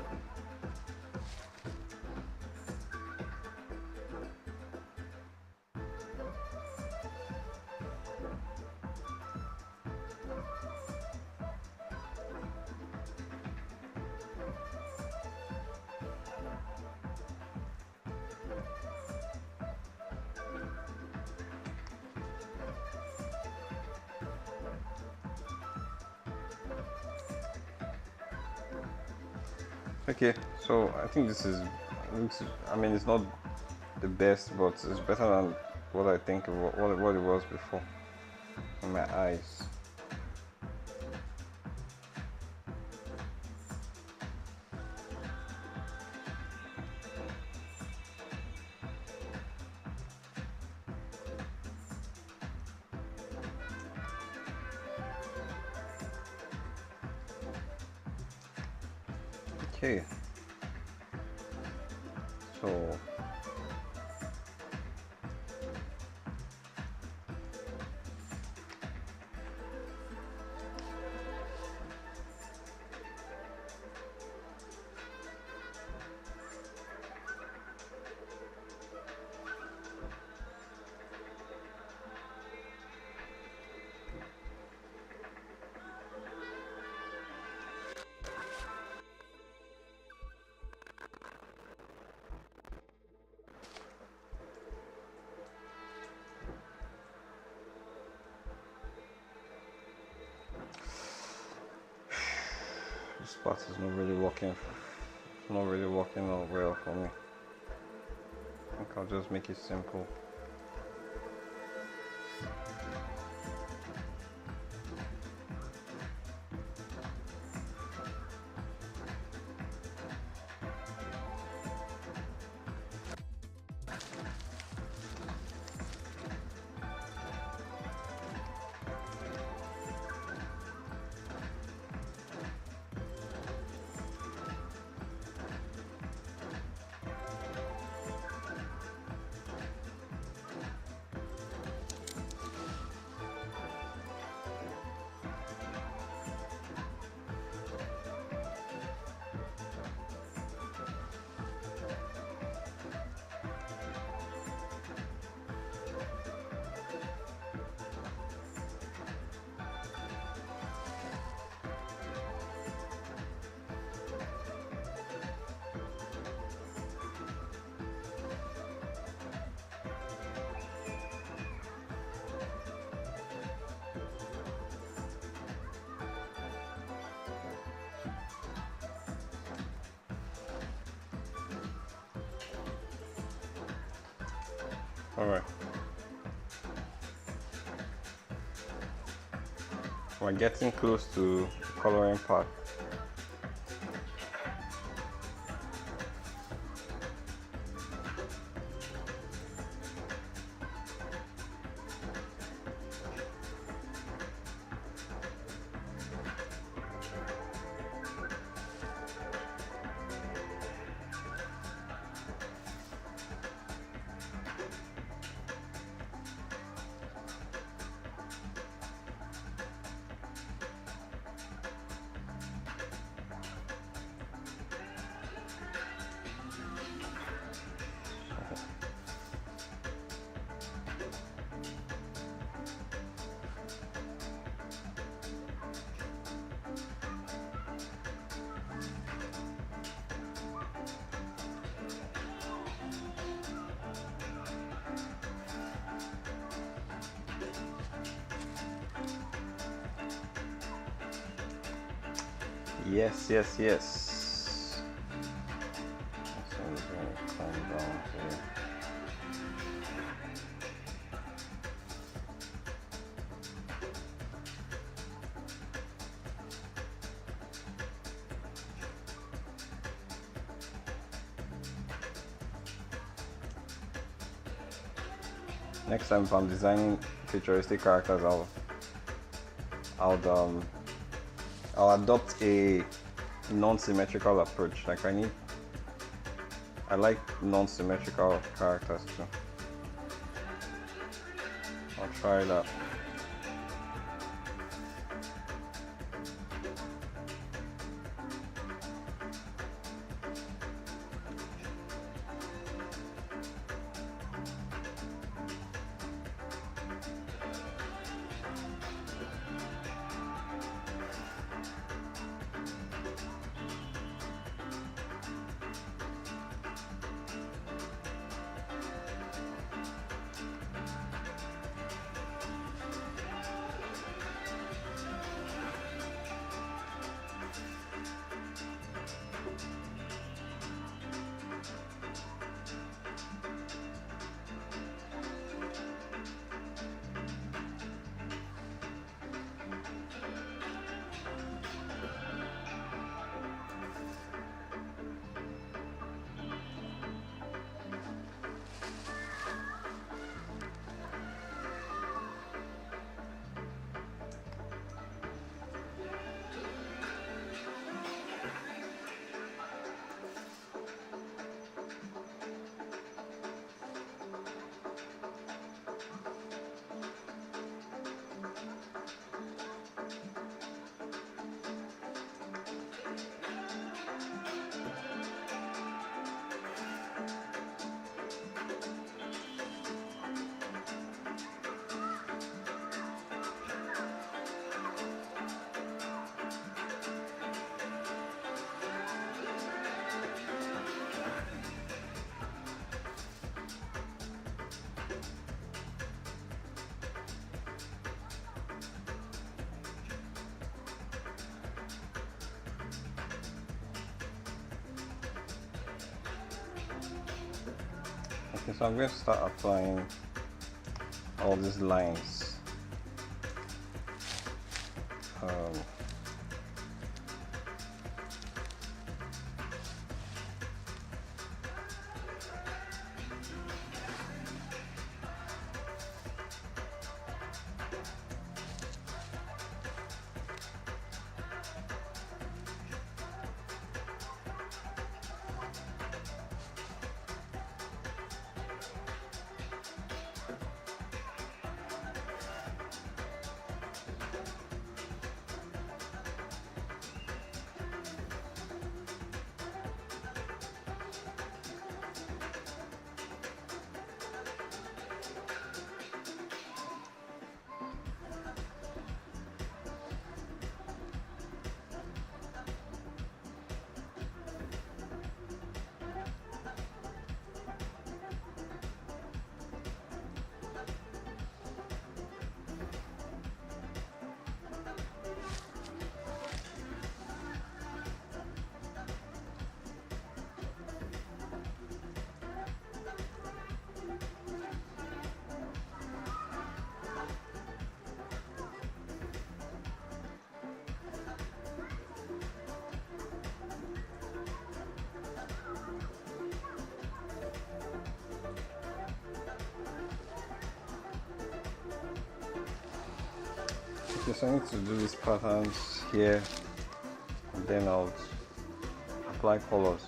Okay, so I think this looks, I mean, it's not the best, but it's better than what I think what it was before in my eyes. Okay. So this part is not really working. Not really working out well for me. I think I'll just make it simple. All right. We're getting close to the coloring part. Yes, yes, yes. So I'm going to come down here. Next time, if I'm designing futuristic characters, I'll adopt a non-symmetrical approach. Like I like non-symmetrical characters too. I'll try that. Okay, so I'm going to start applying all these lines. Okay, so I need to do these patterns here, and then I'll apply colors.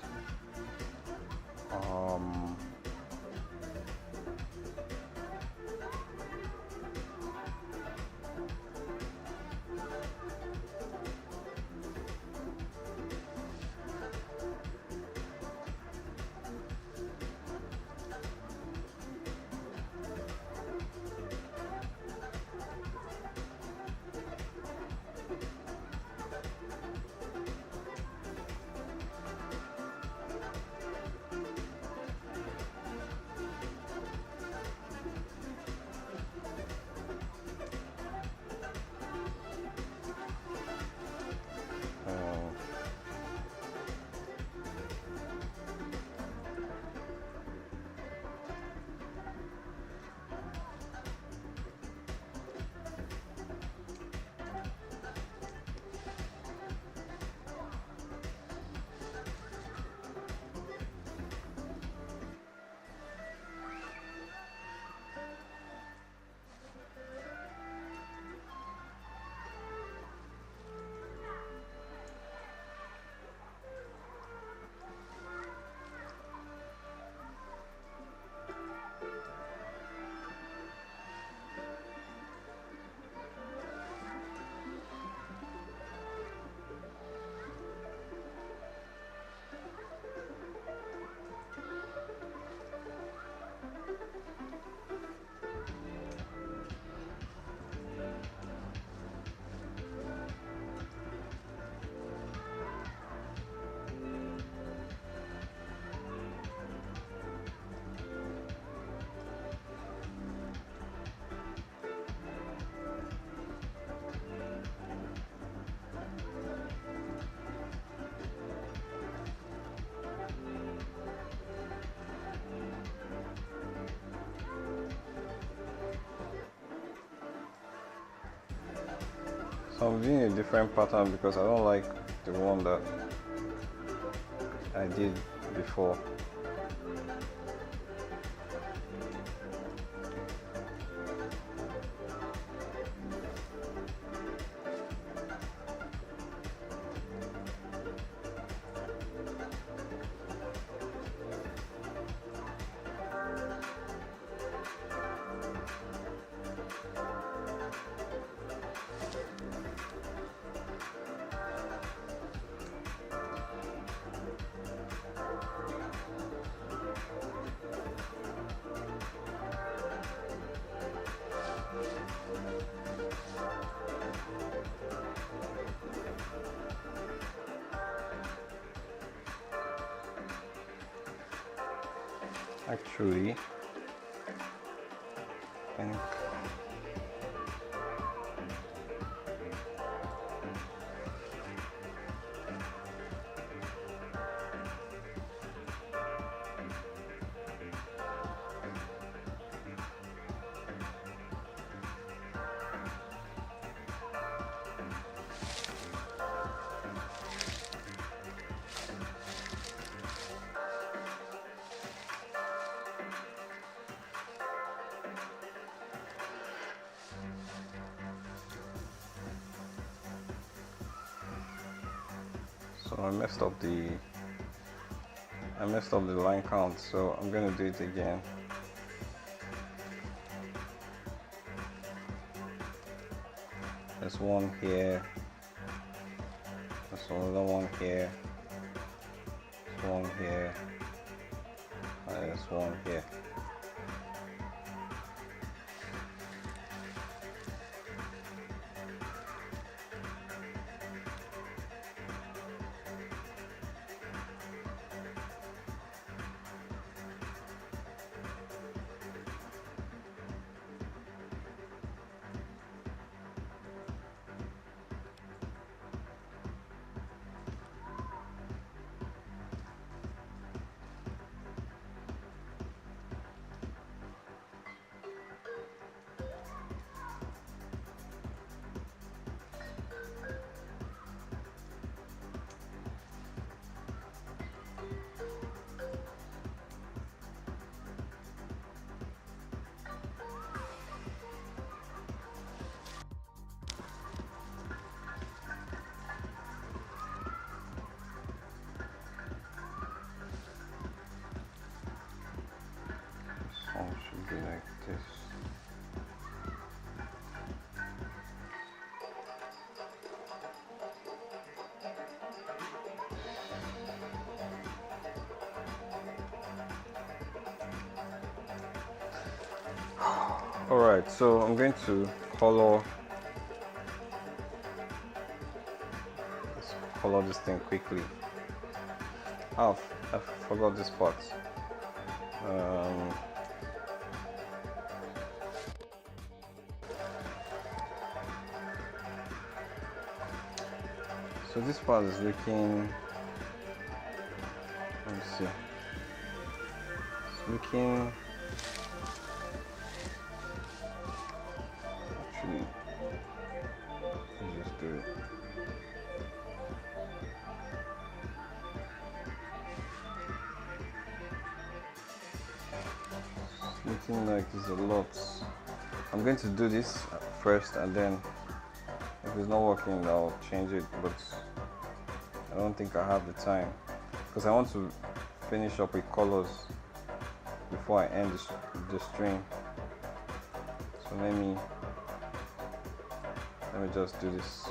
So I'm doing a different pattern because I don't like the one that I did before. Actually, I think So I messed up the line count, so I'm gonna do it again. There's one here, there's another one here, there's one here, and there's one here. One should be like this. Alright, so I'm going to color this thing quickly. Oh, I forgot this part. So this part is looking, let me see, it's looking, actually, let's just do it. It's looking like it's a lot. I'm going to do this first, and then if it's not working, I'll change it, but I don't think I have the time because I want to finish up with colors before I end the string. So let me just do this.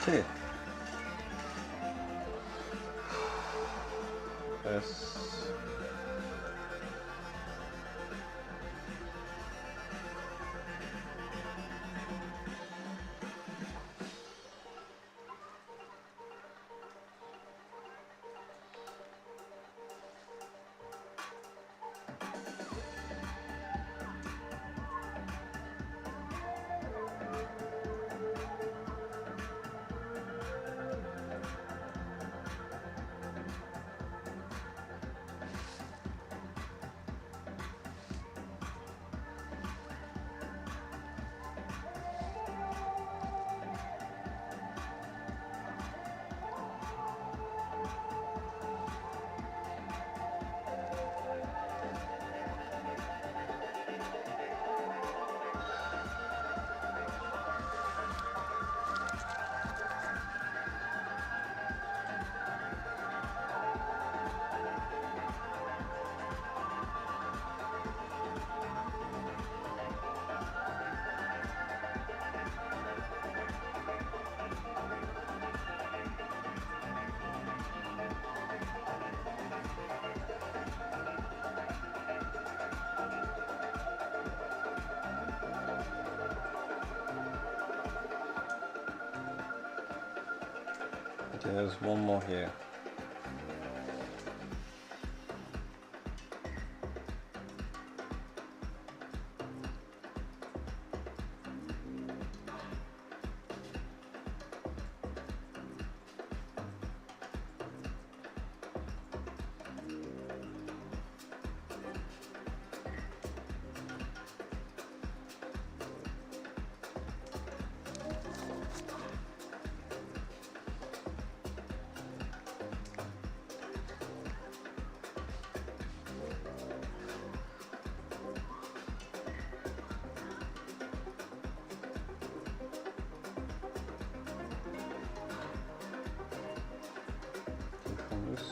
Okay. Yes. Okay, there's one more here. From this.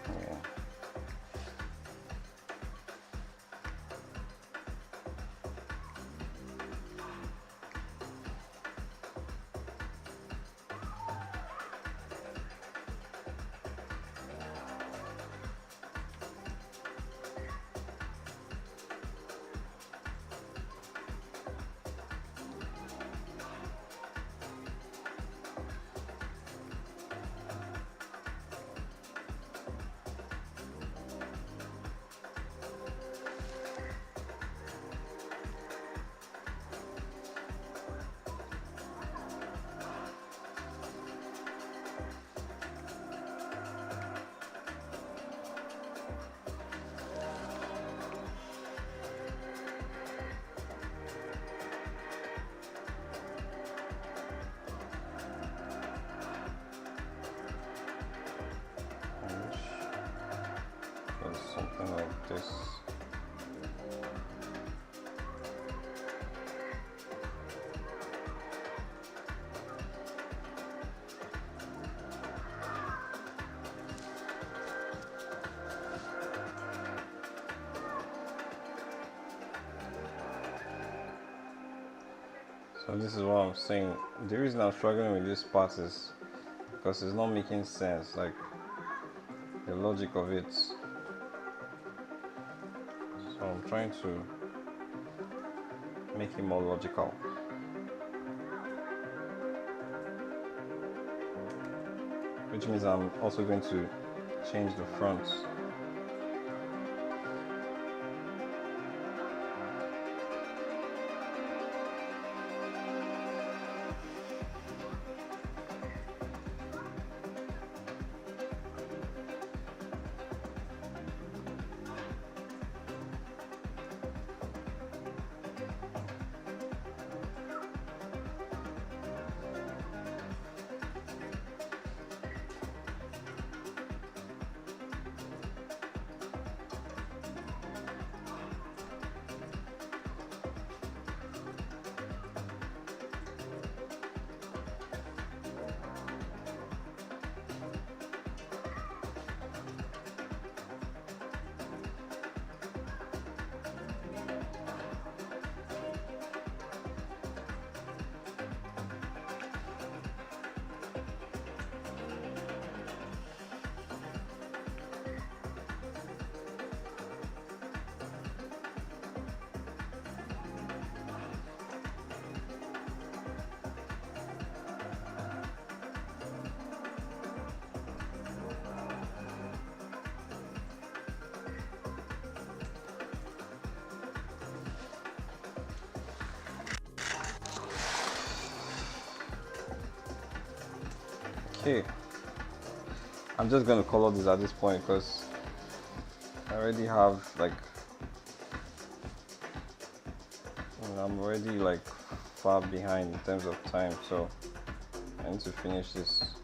Yeah. Something like this. So this is what I'm saying. The reason I'm struggling with this part is because it's not making sense, like the logic of it. So I'm trying to make it more logical. Which means I'm also going to change the front. Okay, I'm just going to color this at this point because I already have like, I'm already like far behind in terms of time, so I need to finish this.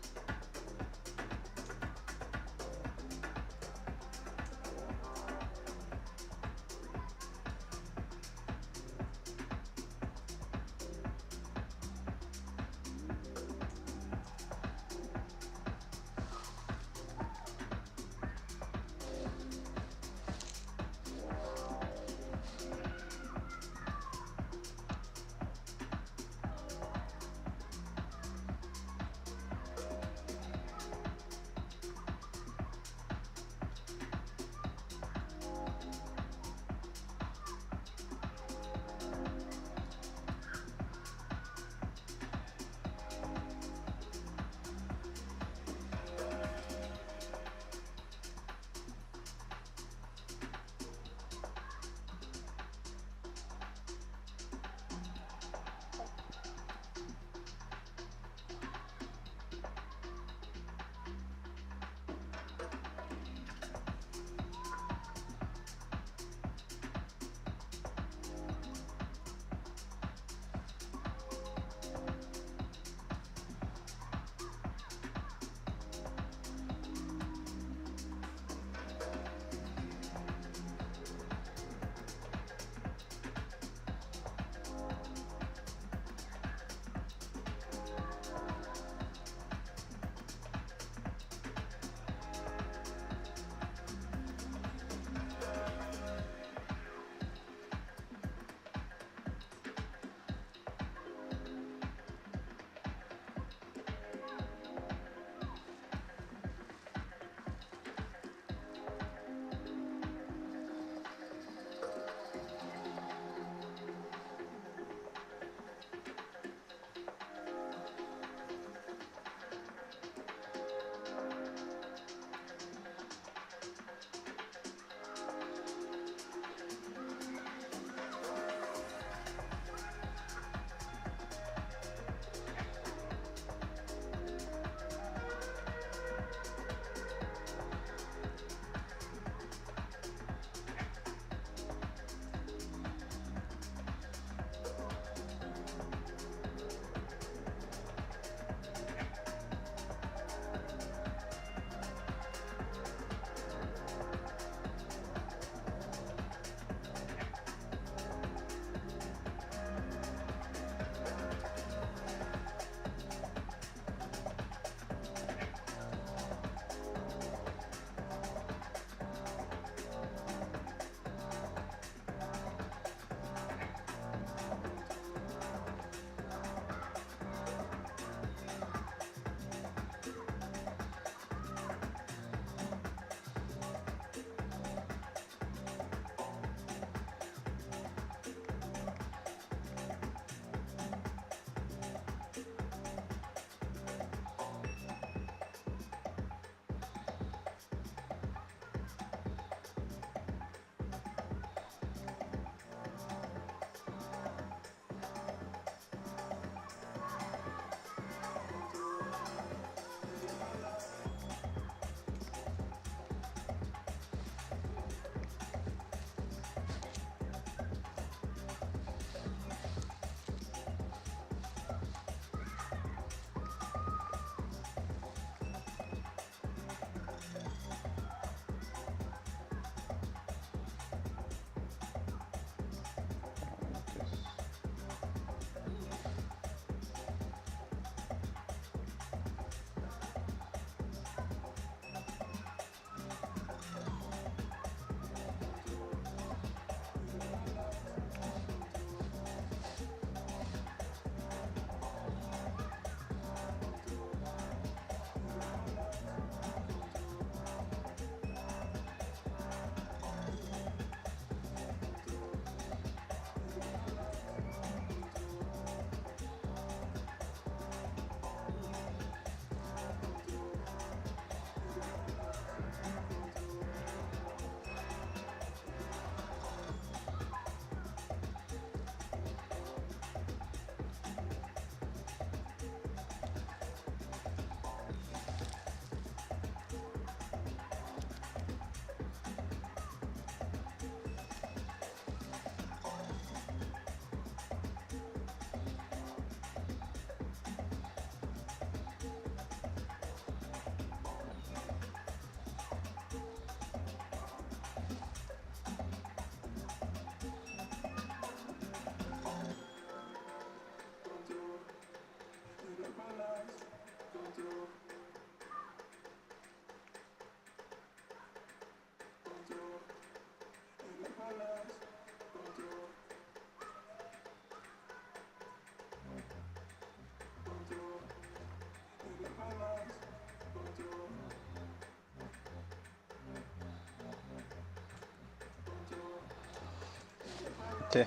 Okay.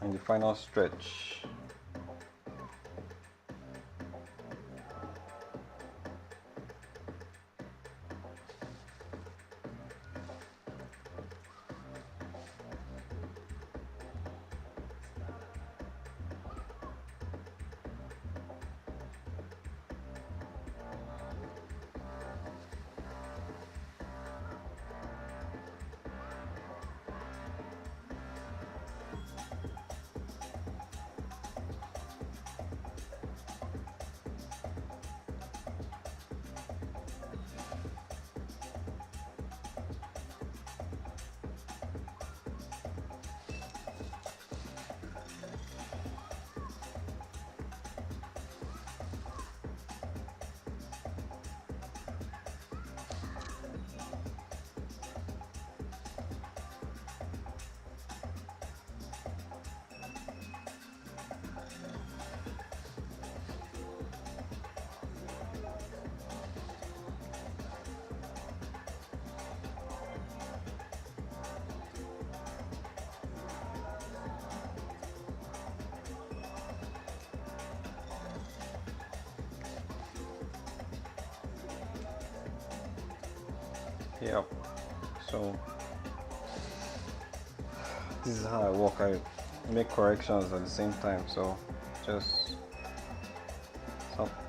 And the final stretch. Yep. So this is how I work. I make corrections at the same time. So just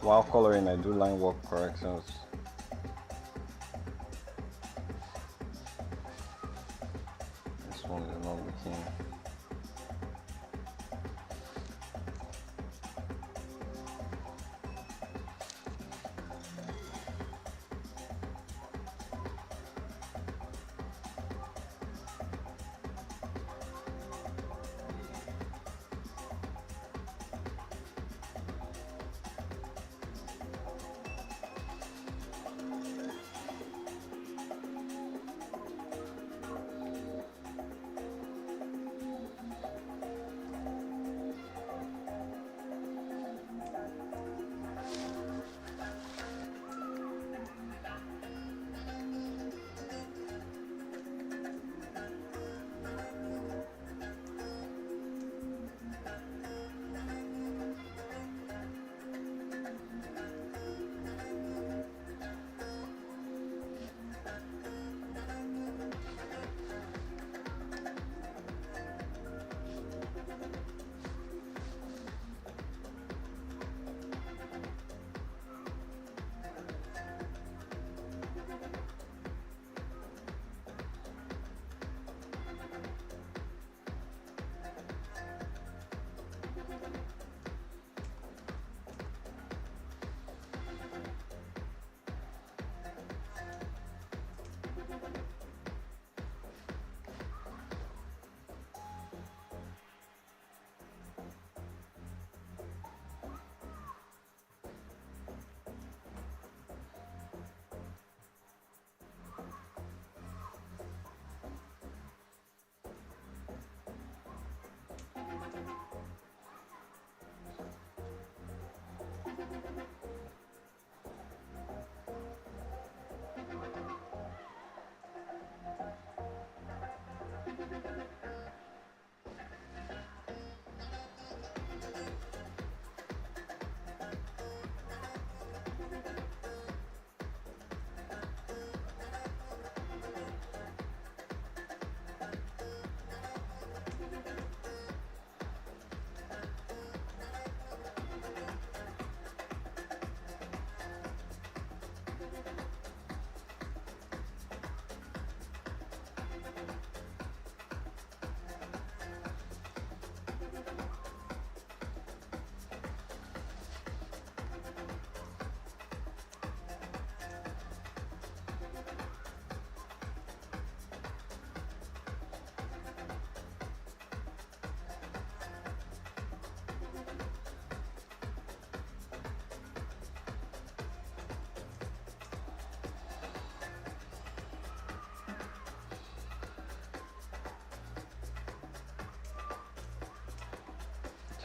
while coloring, I do line work corrections. This one is not looking.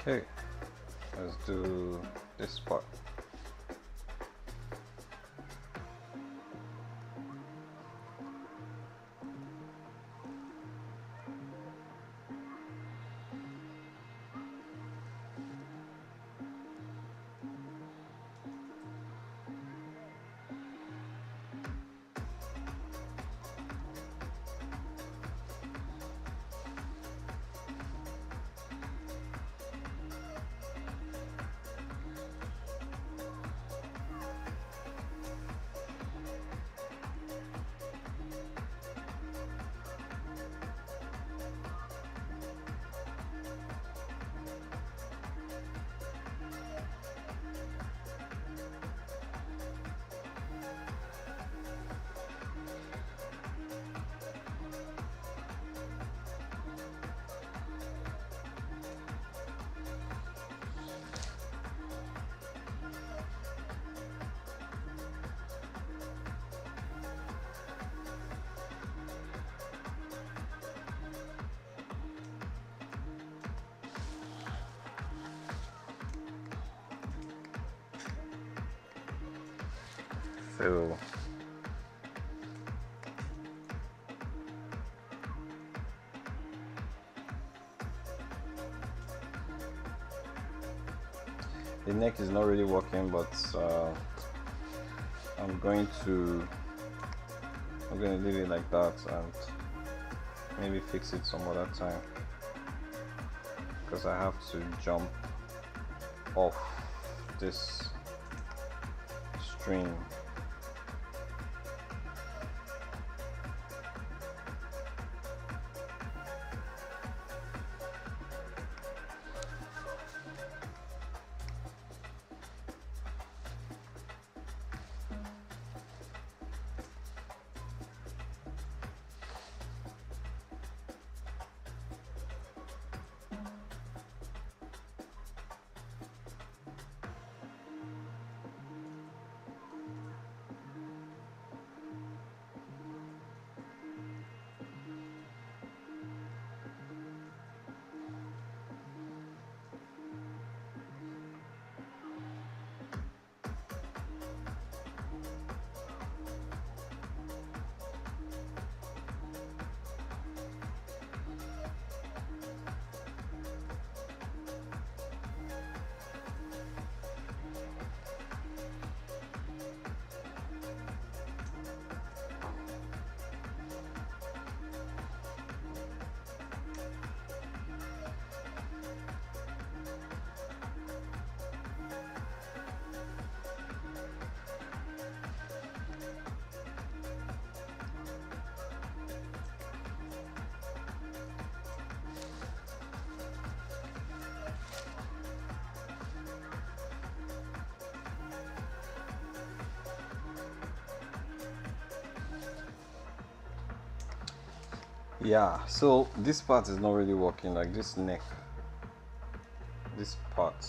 Okay, let's do this part. So the neck is not really working, but I'm going to leave it like that and maybe fix it some other time, because I have to jump off this string. Yeah, so this part is not really working, like this neck, this part,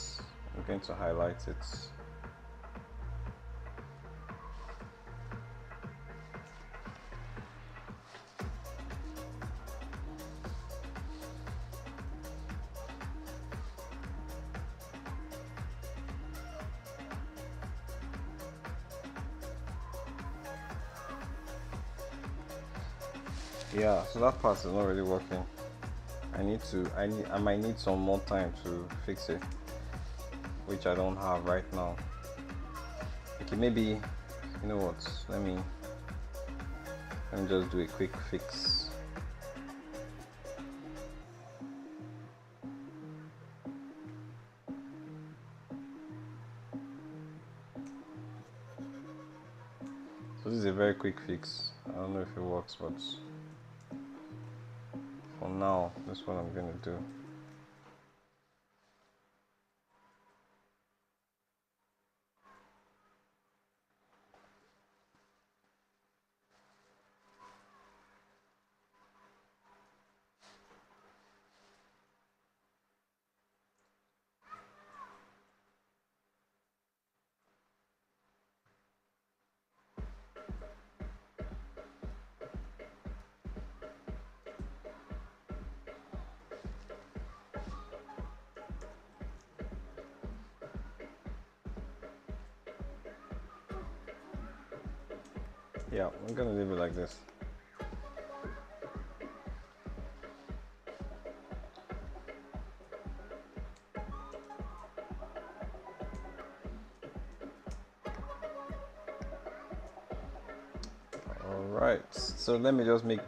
I'm going to highlight it. Yeah, so that part is not really working. I might need some more time to fix it, which I don't have right now. Okay, maybe, you know what, let me just do a quick fix. So this is a very quick fix. I don't know if it works, but for now, this is what I'm going to do. Yeah, I'm gonna leave it like this. All right, so let me just make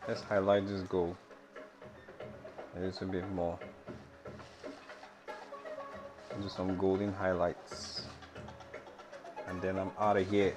let's highlight this goal a little bit more. Do some golden highlights, and then I'm out of here.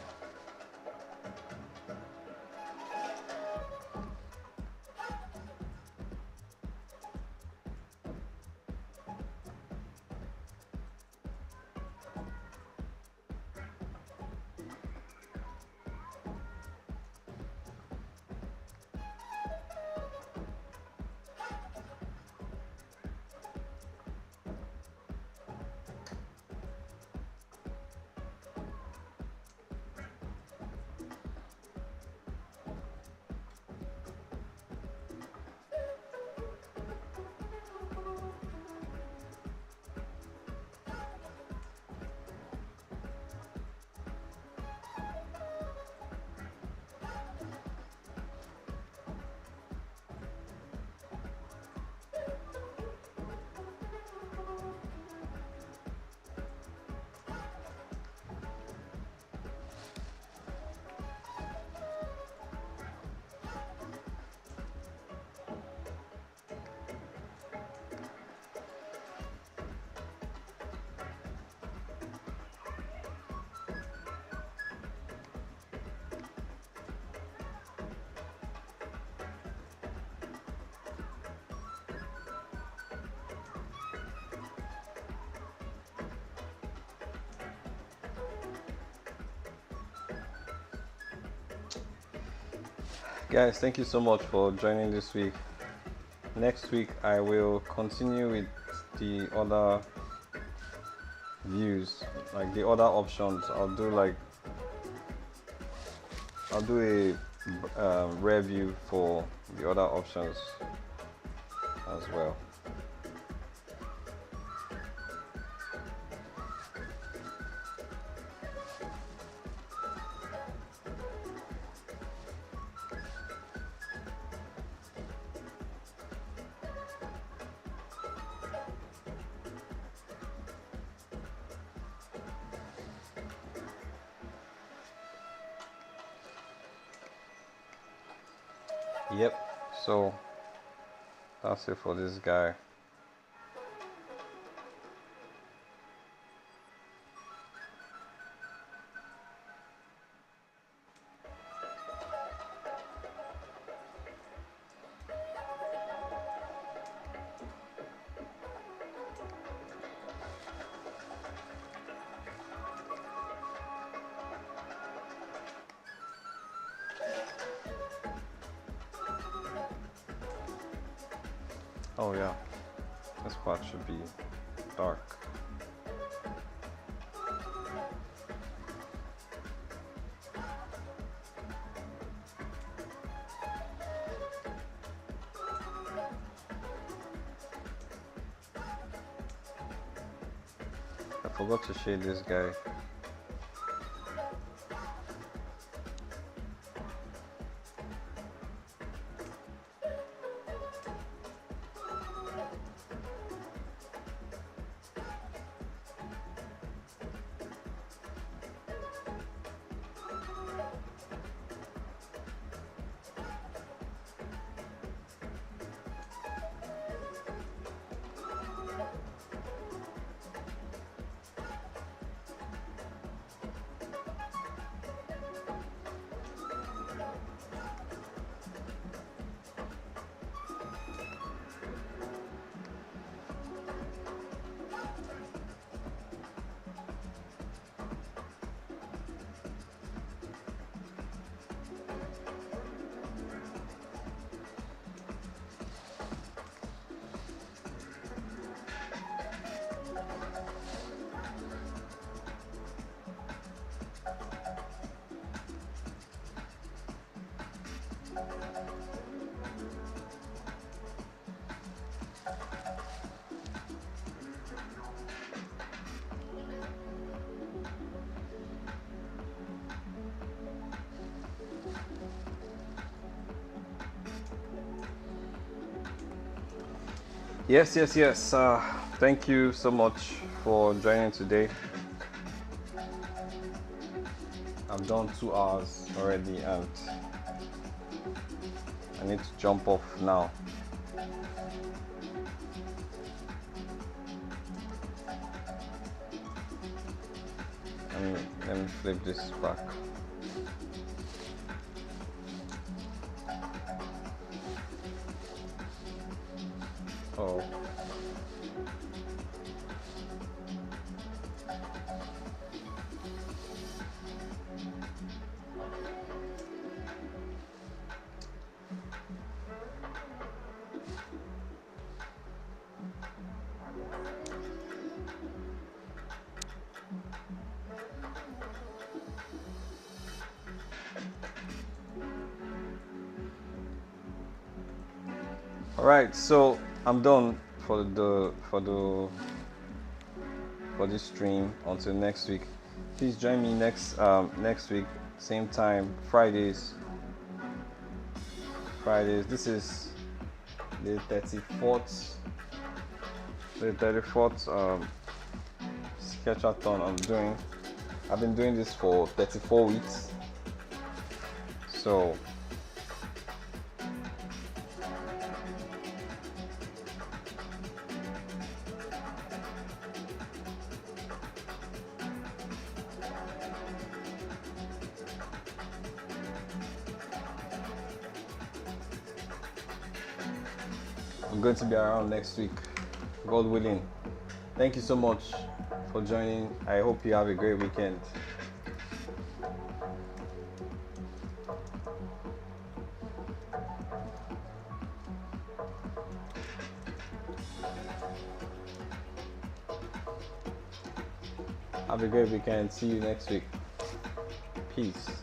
Guys, thank you so much for joining this week. Next week I will continue with the other views, like the other options. I'll do a review for the other options as well. Yep, so that's it for this guy. Oh yeah, this part should be dark. I forgot to shade this guy. Yes. Thank you so much for joining today. I've done 2 hours already and I need to jump off now. And let me flip this back. Oh. All right, so I'm done for this stream until next week. Please join me next week, same time, Fridays. This is the 34th Sketchathon I've been doing this for 34 weeks. So I'm going to be around next week, God willing. Thank you so much for joining. I hope you have a great weekend. Have a great weekend. See you next week. Peace.